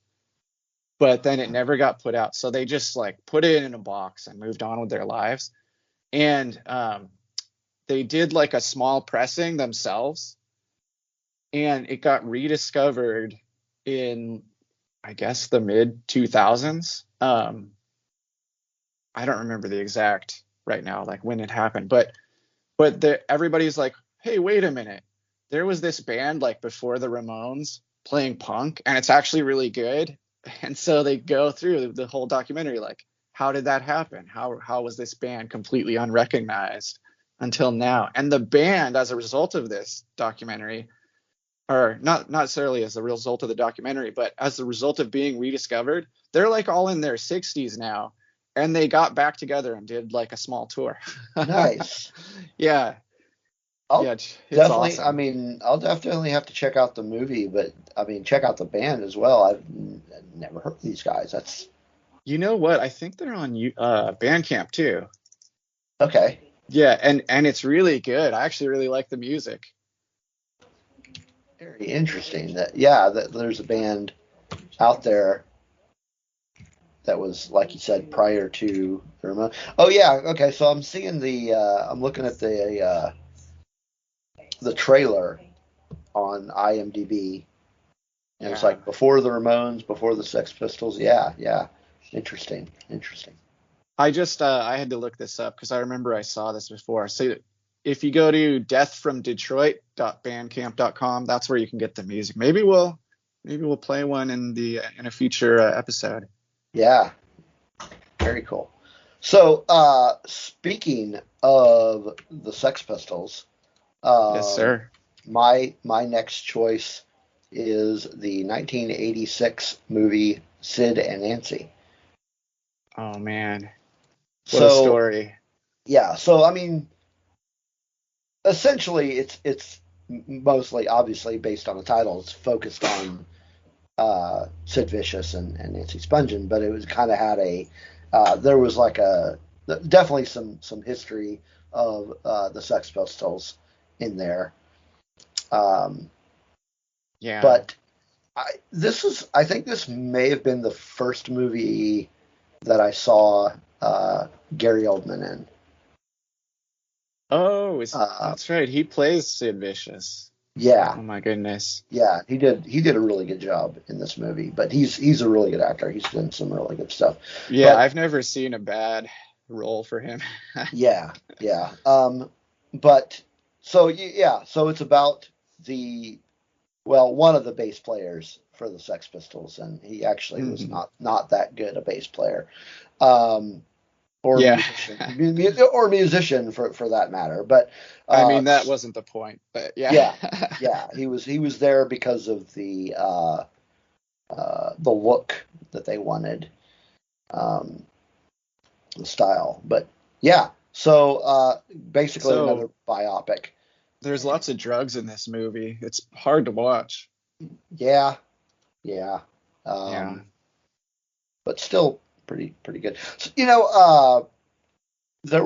but then it never got put out. So they just like put it in a box and moved on with their lives. And they did like a small pressing themselves. And it got rediscovered in, I guess, the mid 2000s. I don't remember the exact right now, like when it happened, but everybody's like, hey, wait a minute. There was this band like before the Ramones playing punk, and it's actually really good. And so they go through the whole documentary, like, how did that happen? How was this band completely unrecognized until now? And the band, as a result of this documentary, or not necessarily as a result of the documentary, but as a result of being rediscovered, they're like all in their 60s now, and they got back together and did like a small tour. Nice. Yeah. It's definitely awesome. I mean, I'll definitely have to check out the movie, but I mean, check out the band as well. I've never heard of these guys. That's, you know what? I think they're on Bandcamp too. Okay. Yeah, and it's really good. I actually really like the music. Very interesting. That there's a band out there that was, like you said, prior to the remote. Oh yeah, okay. So I'm seeing I'm looking at the trailer on IMDb, and it's like before the Ramones, before the Sex Pistols. Yeah. Interesting. I just I had to look this up because I remember I saw this before. So if you go to deathfromdetroit.bandcamp.com, that's where you can get the music. Maybe we'll play one in a future episode. Yeah. Very cool. So, speaking of the Sex Pistols, yes, sir. My next choice is the 1986 movie Sid and Nancy. Oh man, what a story! Yeah. So I mean, essentially, it's mostly, obviously, based on the title. It's focused on Sid Vicious and Nancy Spungen, but it was kind of had there was like definitely some history of the Sex Pistols in there. Yeah. But I think this may have been the first movie that I saw Gary Oldman in. Oh, that's right. He plays Sid Vicious. Yeah. Oh my goodness. Yeah, he did a really good job in this movie, but he's a really good actor. He's done some really good stuff. Yeah, but I've never seen a bad role for him. Yeah. But so it's about one of the bass players for the Sex Pistols, and he actually was not that good a bass player. Musician for that matter. But I mean, that wasn't the point. But yeah, he was there because of the look that they wanted, the style. But yeah, so basically another biopic. There's lots of drugs in this movie. It's hard to watch. Yeah. But still pretty good. So, there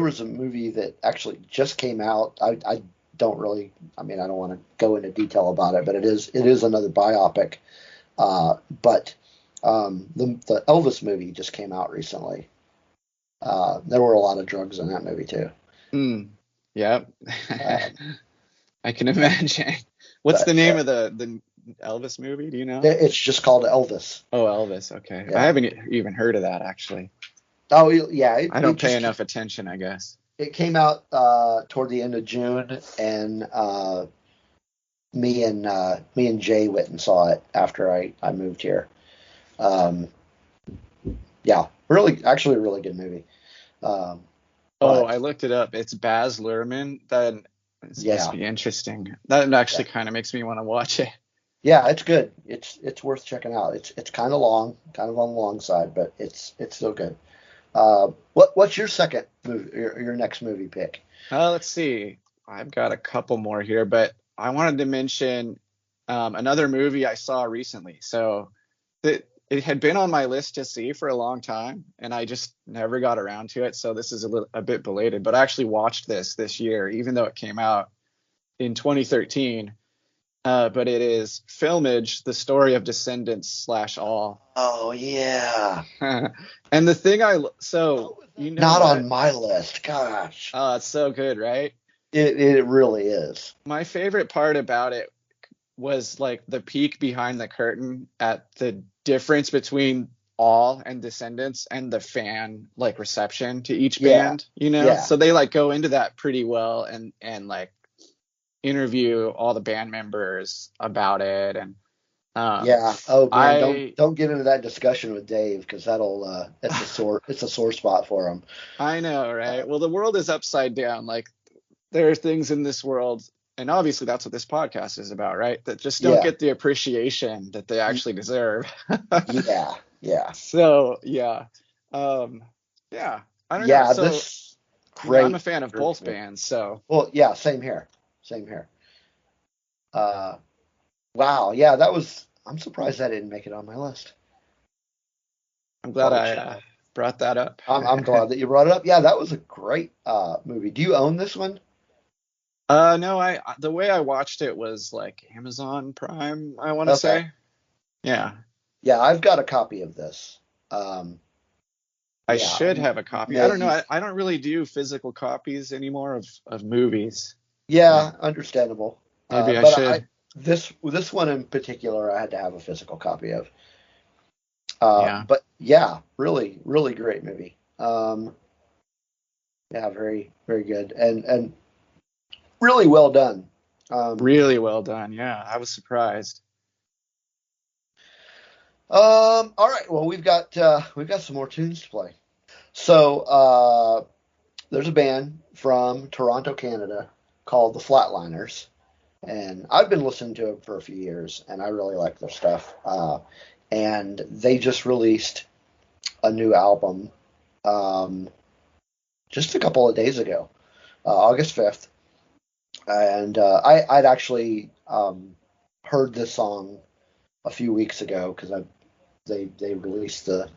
was a movie that actually just came out. I don't want to go into detail about it, but it is another biopic. But the Elvis movie just came out recently. There were a lot of drugs in that movie too. Yeah. I can imagine. What's the name of the Elvis movie? Do you know? It's just called Elvis. Oh, Elvis. Okay. Yeah. I haven't even heard of that, actually. Oh, yeah. I don't pay enough attention, I guess. It came out toward the end of June, and me and Jay went and saw it after I moved here. Yeah, actually a really good movie. I looked it up. It's Baz Luhrmann. That must be interesting. That actually kind of makes me want to watch it. Yeah, it's good. It's worth checking out. It's kind of long, kind of on the long side, but it's still good. What's your second movie? Your next movie pick? Let's see. I've got a couple more here, but I wanted to mention another movie I saw recently. So it had been on my list to see for a long time, and I just never got around to it. So this is a bit belated, but I actually watched this year, even though it came out in 2013. But it is Filmage, The Story of Descendants / All. Oh, yeah. And the thing not on my list. Gosh. Oh, it's so good, right? It really is. My favorite part about it was like the peek behind the curtain at the difference between All and Descendants and the fan like reception to each band, So they like go into that pretty well and like interview all the band members about it. And don't get into that discussion with Dave, because it's a sore spot for him. I know, right? Well, the world is upside down. Like, there are things in this world, and obviously that's what this podcast is about, right? That just don't get the appreciation that they actually deserve. Yeah. So I don't know. Yeah, this great. I'm a fan of both bands, so. Well, yeah, same here. Wow, yeah, I'm surprised that didn't make it on my list. I'm glad I brought that up. I'm glad that you brought it up. Yeah, that was a great movie. Do you own this one? No, the way I watched it was like Amazon Prime, I want to say. Yeah. Yeah, I've got a copy of this. I should have a copy. I don't know. I don't really do physical copies anymore of movies. Yeah, understandable. Maybe I should. This one in particular, I had to have a physical copy of. But yeah, really, really great movie. Yeah, very, very good, and really well done. Really well done. Yeah, I was surprised. All right. Well, we've got some more tunes to play. So there's a band from Toronto, Canada, called the Flatliners, and I've been listening to them for a few years, and I really like their stuff. And they just released a new album just a couple of days ago, August 5th. And I'd actually heard this song a few weeks ago, because they released the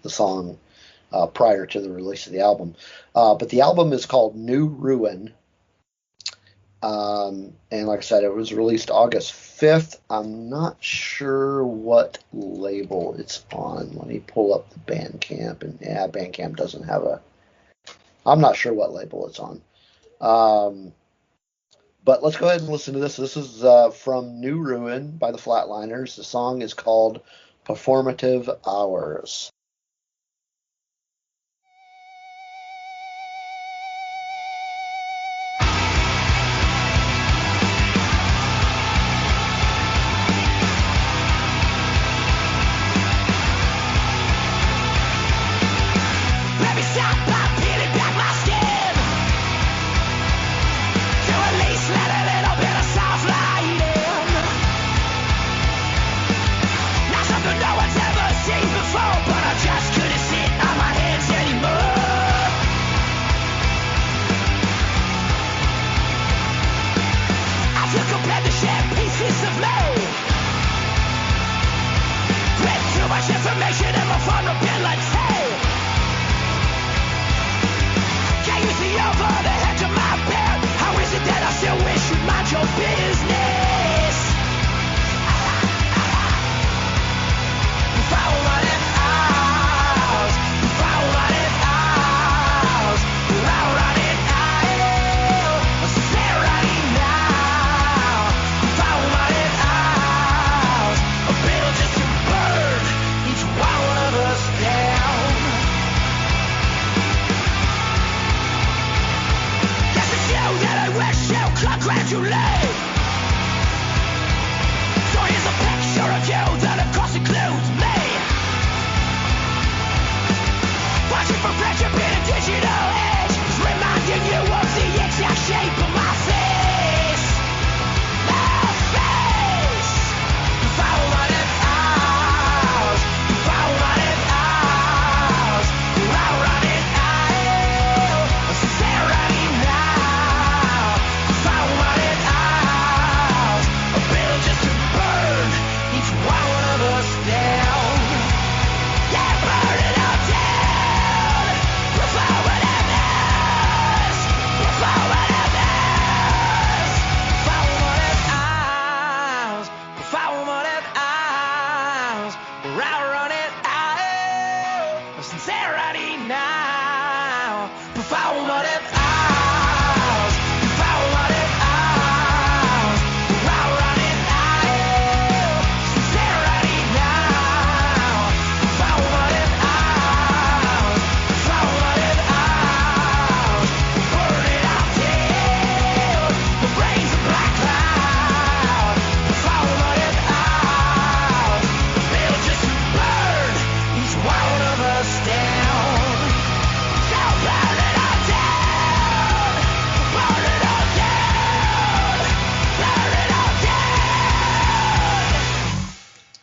song prior to the release of the album. But the album is called New Ruin. And like I said, it was released August 5th. I'm not sure what label it's on. Let me pull up the Bandcamp. And Bandcamp doesn't have I'm not sure what label it's on. But let's go ahead and listen to this. This is from New Ruin by the Flatliners. The song is called Performative Hours. But I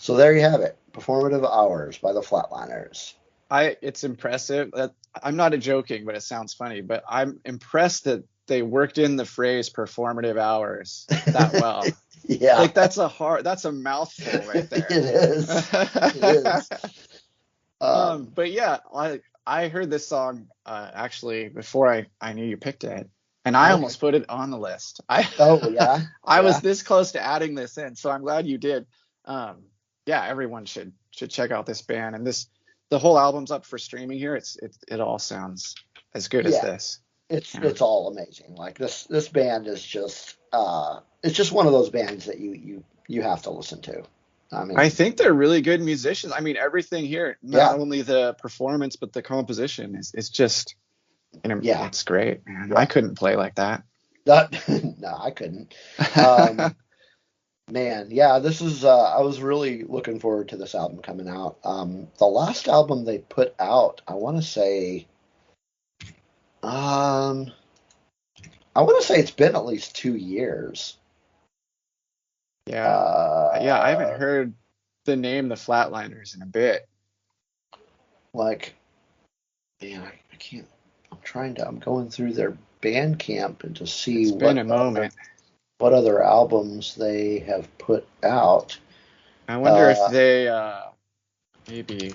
So there you have it. Performative Hours by the Flatliners. It's impressive. I'm not joking, but it sounds funny. But I'm impressed that they worked in the phrase performative hours that well. Yeah. Like that's a mouthful right there. It is. It is. But yeah, I heard this song actually before I knew you picked it, and I almost put it on the list. Oh yeah. I was this close to adding this in, so I'm glad you did. Yeah, everyone should check out this band, and the whole album's up for streaming here. It all sounds as good as this. It's all amazing. Like this band is just it's just one of those bands that you have to listen to. I think they're really good musicians. I mean, everything here, not only the performance but the composition is just, it's great, man. Yeah. I couldn't play like that. No, I couldn't. Man, yeah, this is. I was really looking forward to this album coming out. The last album they put out, I want to say it's been at least 2 years. Yeah, I haven't heard the name The Flatliners in a bit. Like, man, I can't. I'm going through their Bandcamp and to see it's been a moment. What other albums they have put out. I wonder if they maybe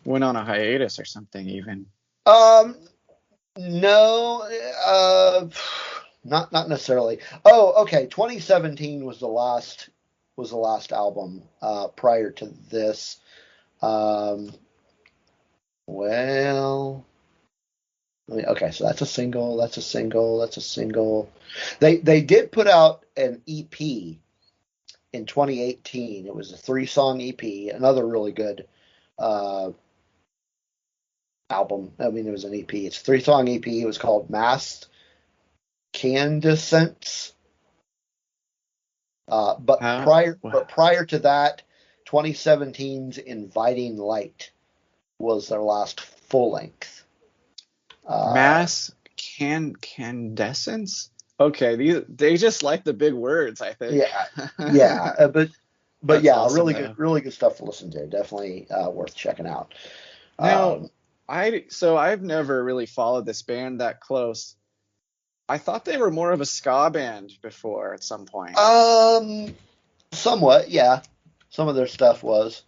went on a hiatus or something even. No, not necessarily. Oh, okay. 2017 was the last album prior to this. Okay, so that's a single. They did put out an EP in 2018. It was a 3-song EP, another really good album. I mean, it was an EP. It's a 3-song EP. It was called Masked Candescents. But prior to that, 2017's Inviting Light was their last full length. Mass Candescence? Okay, they just like the big words, I think. Yeah, but yeah, awesome, really good stuff to listen to. Definitely worth checking out. Now, I've never really followed this band that close. I thought they were more of a ska band before at some point. Somewhat, yeah. Some of their stuff was.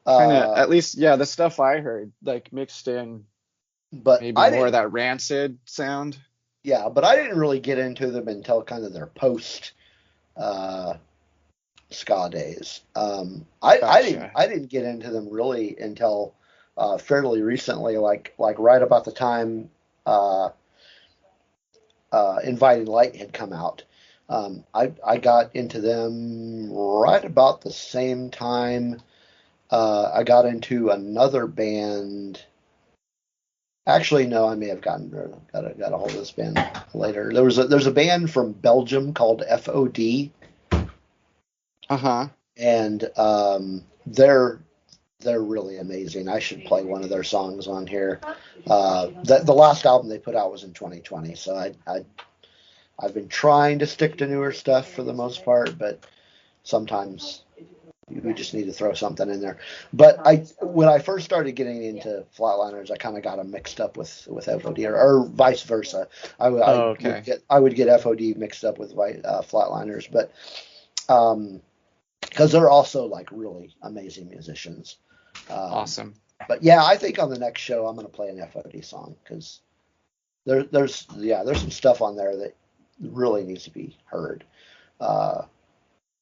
At least, yeah, the stuff I heard, like mixed in. But maybe more of that rancid sound. Yeah, but I didn't really get into them until kind of their post ska days. I didn't get into them really until fairly recently, like right about the time Inviting Light had come out. I got into them right about the same time I got into another band. Actually, no, I may have got a hold of this band later. There's a band from Belgium called FOD. And they're really amazing. I should play one of their songs on here. The last album they put out was in 2020, so I've been trying to stick to newer stuff for the most part, but sometimes we just need to throw something in there. But when I first started getting into Flatliners, I kind of got them mixed up with FOD, or vice versa. I would get FOD mixed up with Flatliners, but because they're also like really amazing musicians. Awesome. But yeah, I think on the next show I'm going to play an FOD song because there's some stuff on there that really needs to be heard.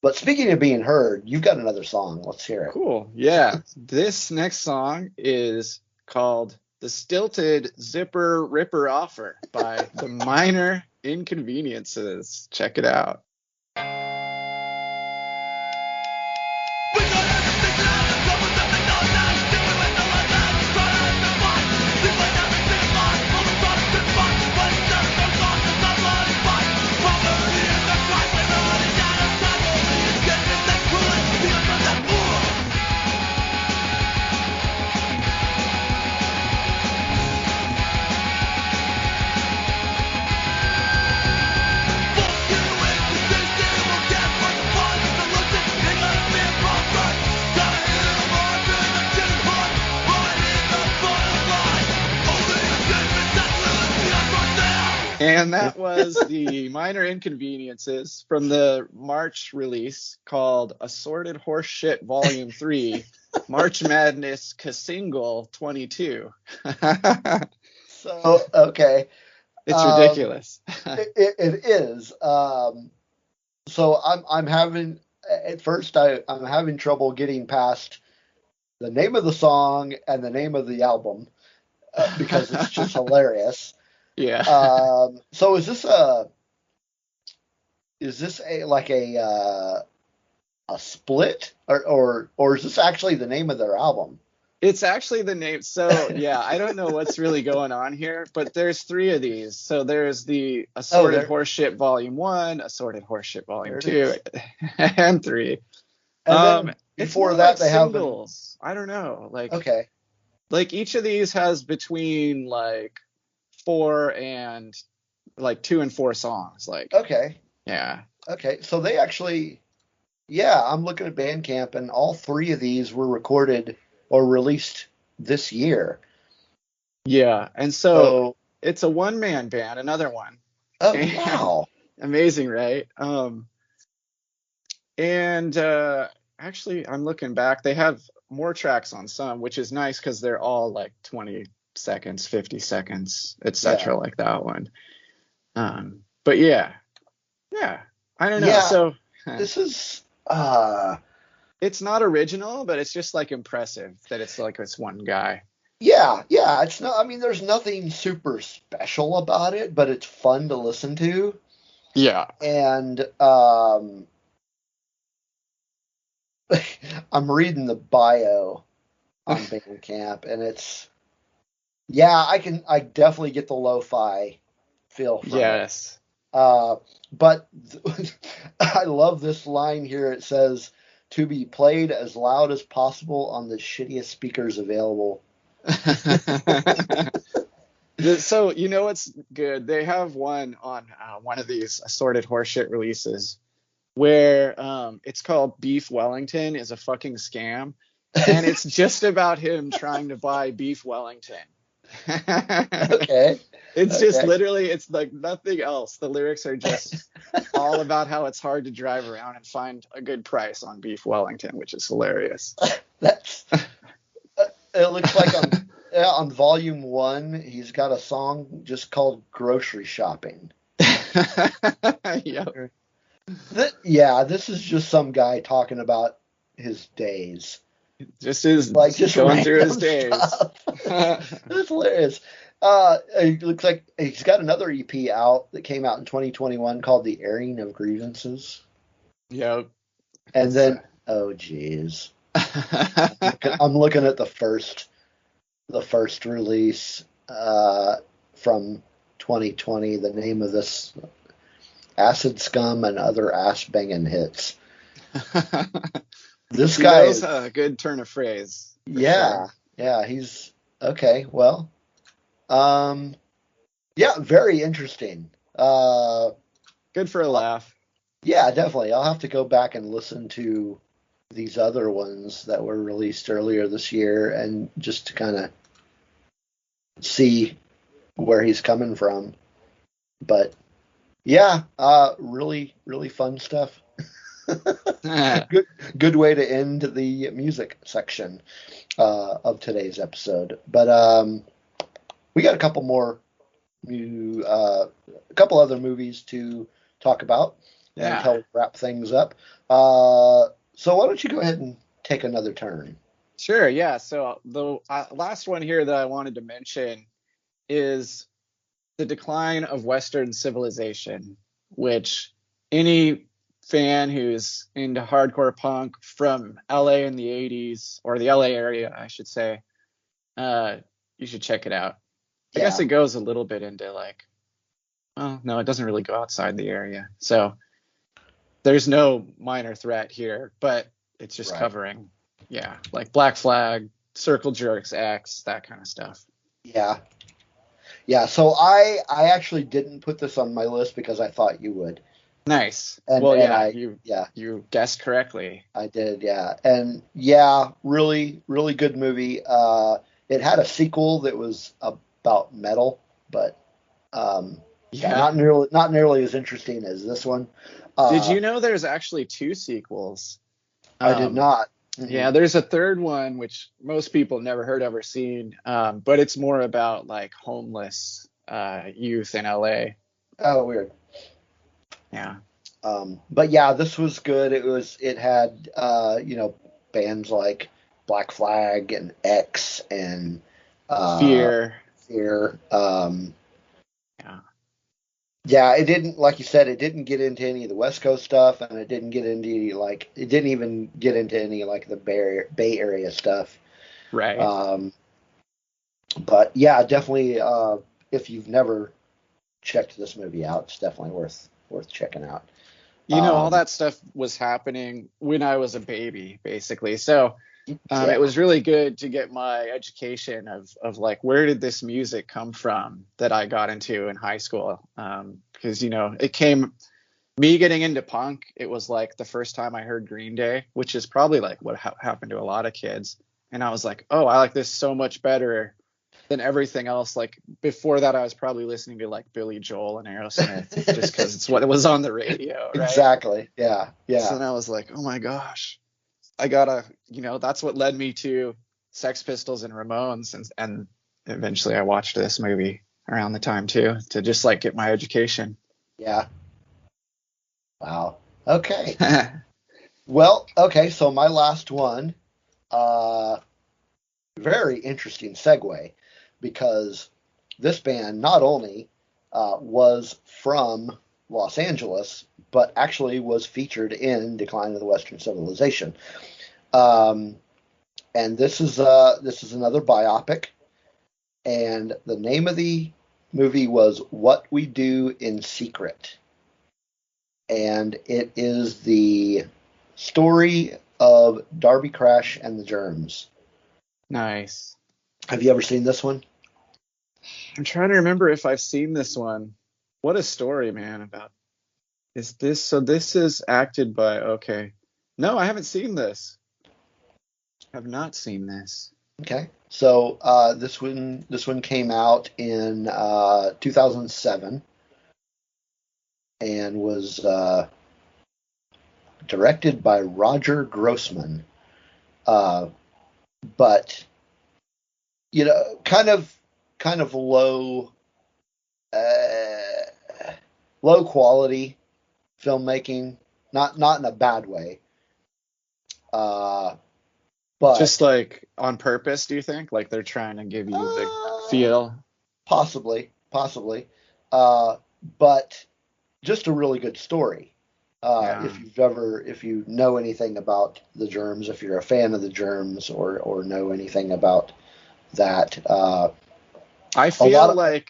But speaking of being heard, you've got another song. Let's hear it. Cool. Yeah. This next song is called The Stilted Zipper Ripper Offer by The Minor Inconveniences. Check it out. And that was the Minor Inconveniences from the March release called Assorted Horseshit Volume 3, March Madness Single 22. So, okay. It's ridiculous. It is. So I'm having, at first I'm having trouble getting past the name of the song and the name of the album because it's just hilarious. Yeah. So is this like a split or is this actually the name of their album? It's actually the name. So yeah, I don't know what's really going on here, but there's 3 of these. So there's the Assorted Horseshit Volume 1, Assorted Horseshit Volume 2, and 3. And then before that, they have singles. I don't know. Like, okay. Like each of these has between like 4 and like 2 and 4 songs. Like, okay. Yeah. Okay. So they actually, yeah, I'm looking at Bandcamp, and all 3 of these were recorded or released this year. Yeah. And so it's a one-man band, another one. Oh, wow. Amazing, right? Actually, I'm looking back. They have more tracks on some, which is nice because they're all like 20 seconds, 50 seconds, etc. like that one. But yeah, I don't know. Yeah, so this is it's not original, but it's just like impressive that it's like this one guy. Yeah, it's not, I mean, there's nothing super special about it, but it's fun to listen to. Yeah. And I'm reading the bio on Bandcamp, and it's, I definitely get the lo-fi feel from it. But I love this line here. It says, "To be played as loud as possible on the shittiest speakers available." So you know what's good? They have one on one of these Assorted Horseshit releases where it's called Beef Wellington is a fucking scam, and it's just about him trying to buy beef Wellington. Okay. It's just literally, it's like nothing else. The lyrics are just all about how it's hard to drive around and find a good price on beef Wellington, which is hilarious. That's it looks like on volume 1, he's got a song just called Grocery Shopping. Yep. This is just some guy talking about his days. Just going through his days. It's hilarious. It looks like he's got another EP out that came out in 2021 called The Airing of Grievances. Yep. And then, oh geez, I'm looking at the first release from 2020. The name of this, Acid Scum and Other Ass Banging Hits. This guy is a good turn of phrase. Yeah, sure. Yeah, he's okay. Well, very interesting. Good for a laugh. Yeah, definitely. I'll have to go back and listen to these other ones that were released earlier this year, and just to kind of see where he's coming from. But yeah, really, really fun stuff. Good way to end the music section of today's episode. But we got a couple other movies to talk about until we wrap things up. So why don't you go ahead and take another turn? Sure. Yeah. So the last one here that I wanted to mention is the decline of Western civilization, which any fan who's into hardcore punk from LA in the 80s, or the LA area, I should say, you should check it out. I guess it goes a little bit into like, well, no, it doesn't really go outside the area. So there's no Minor Threat here, but it's just covering, like Black Flag, Circle Jerks, X, that kind of stuff. Yeah. So I actually didn't put this on my list because I thought you would. Nice. You guessed correctly. I did, yeah. And really, really good movie. It had a sequel that was about metal, but Yeah, not nearly as interesting as this one. Did you know there's actually 2 sequels? I did not. Yeah, there's a third one which most people never heard of or seen, but it's more about like homeless youth in LA. Oh, weird. Yeah. But yeah, this was good. It had bands like Black Flag and X and Fear. Fear. Yeah. Yeah, it didn't, like you said, it didn't get into any of the West Coast stuff, and it didn't even get into any like the Bay Area stuff. Right. But yeah, definitely. If you've never checked this movie out, it's definitely worth checking out. All that stuff was happening when I was a baby, basically. So Yeah. it was really good to get my education of like, where did this music come from that I got into in high school? Because, me getting into punk, it was like the first time I heard Green Day, which is probably like what happened to a lot of kids. And I was like, oh, I like this so much better than everything else. Like before that, I was probably listening to like Billy Joel and Aerosmith just because it's what it was on the radio. Right? Exactly. Yeah. Yeah. So then I was like, oh my gosh, I gotta, that's what led me to Sex Pistols and Ramones. And eventually I watched this movie around the time too, to just like get my education. Yeah. Wow. Okay. Well, okay. So my last one, very interesting segue, because this band not only was from Los Angeles, but actually was featured in Decline of the Western Civilization. And this is another biopic, and the name of the movie was What We Do in Secret, and it is the story of Darby Crash and the Germs. Nice. Have you ever seen this one? I'm trying to remember if I've seen this one. What a story, man, about this is acted by, okay. No, I haven't seen this. Have not seen this. Okay. So this one came out in 2007 and was directed by Roger Grossman. But kind of low quality filmmaking, not in a bad way. But just like on purpose, do you think? Like they're trying to give you the feel? Possibly. But just a really good story. Yeah. If you know anything about the Germs, if you're a fan of the Germs or know anything about that, I feel like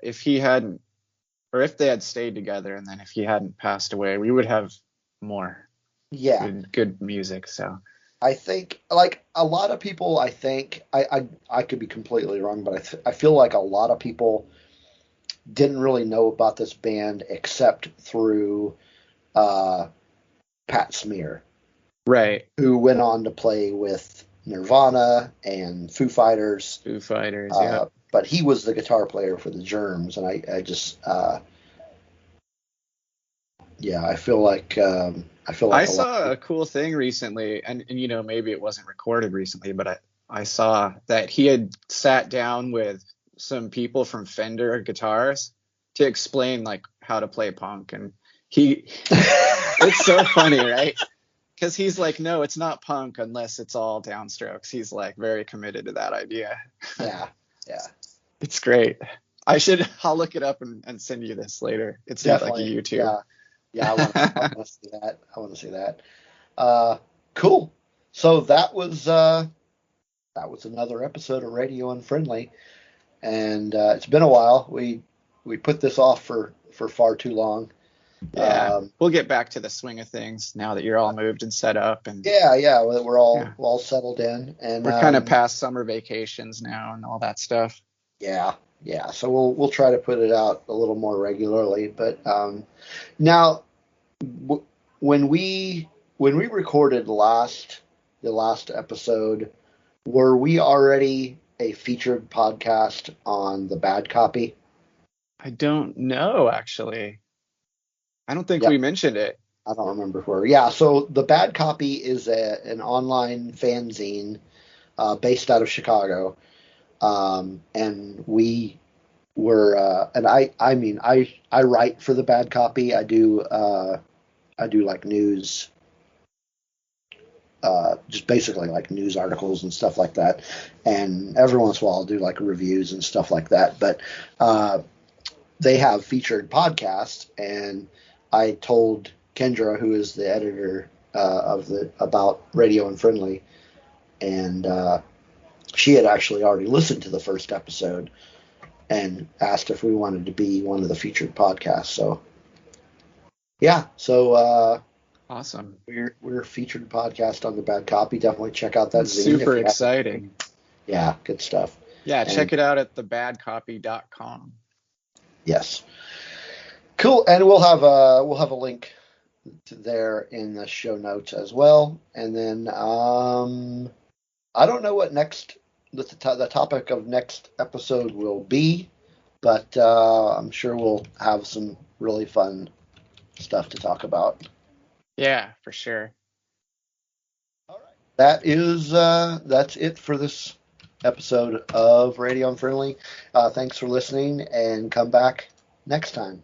if he hadn't, or if they had stayed together, and then if he hadn't passed away, we would have more good music. So I think, like a lot of people, I could be completely wrong, but I feel like a lot of people didn't really know about this band except through Pat Smear, right? Who went on to play with Nirvana and Foo Fighters. Yeah. But he was the guitar player for the Germs, and I just I feel like I saw a cool thing recently, and maybe it wasn't recorded recently, but I saw that he had sat down with some people from Fender Guitars to explain like how to play punk, and it's so funny, right? Because he's like, no, it's not punk unless it's all downstrokes. He's like very committed to that idea. Yeah. It's great. I'll look it up and send you this later. It's definitely like a YouTube. Yeah, I want to see that. I want to see that. Cool. So that was another episode of Radio Unfriendly, and it's been a while. We put this off for far too long. Yeah, we'll get back to the swing of things now that you're all moved and set up, and we're all settled in, and we're kind of past summer vacations now and all that stuff. Yeah. So we'll try to put it out a little more regularly. But now, when we recorded the last episode, were we already a featured podcast on the Bad Copy? I don't know, actually. I don't think Yep. we mentioned it. I don't remember where. Yeah, so the Bad Copy is an online fanzine based out of Chicago, and we were and I mean I write for the Bad Copy. I do like news, just basically like news articles and stuff like that, and every once in a while I'll do like reviews and stuff like that. But they have featured podcasts, and I told Kendra, who is the editor about Radio Unfriendly, and she had actually already listened to the first episode and asked if we wanted to be one of the featured podcasts. So yeah, so Awesome. we're a featured podcast on the Bad Copy. Definitely check out that That's zine. super exciting. Yeah, good stuff. Yeah, check it out at thebadcopy.com. Yes. Cool, and we'll have a link to there in the show notes as well. And then I don't know what the topic of next episode will be, but I'm sure we'll have some really fun stuff to talk about. Yeah, for sure. All right. That's it for this episode of Radio Unfriendly. Thanks for listening, and come back next time.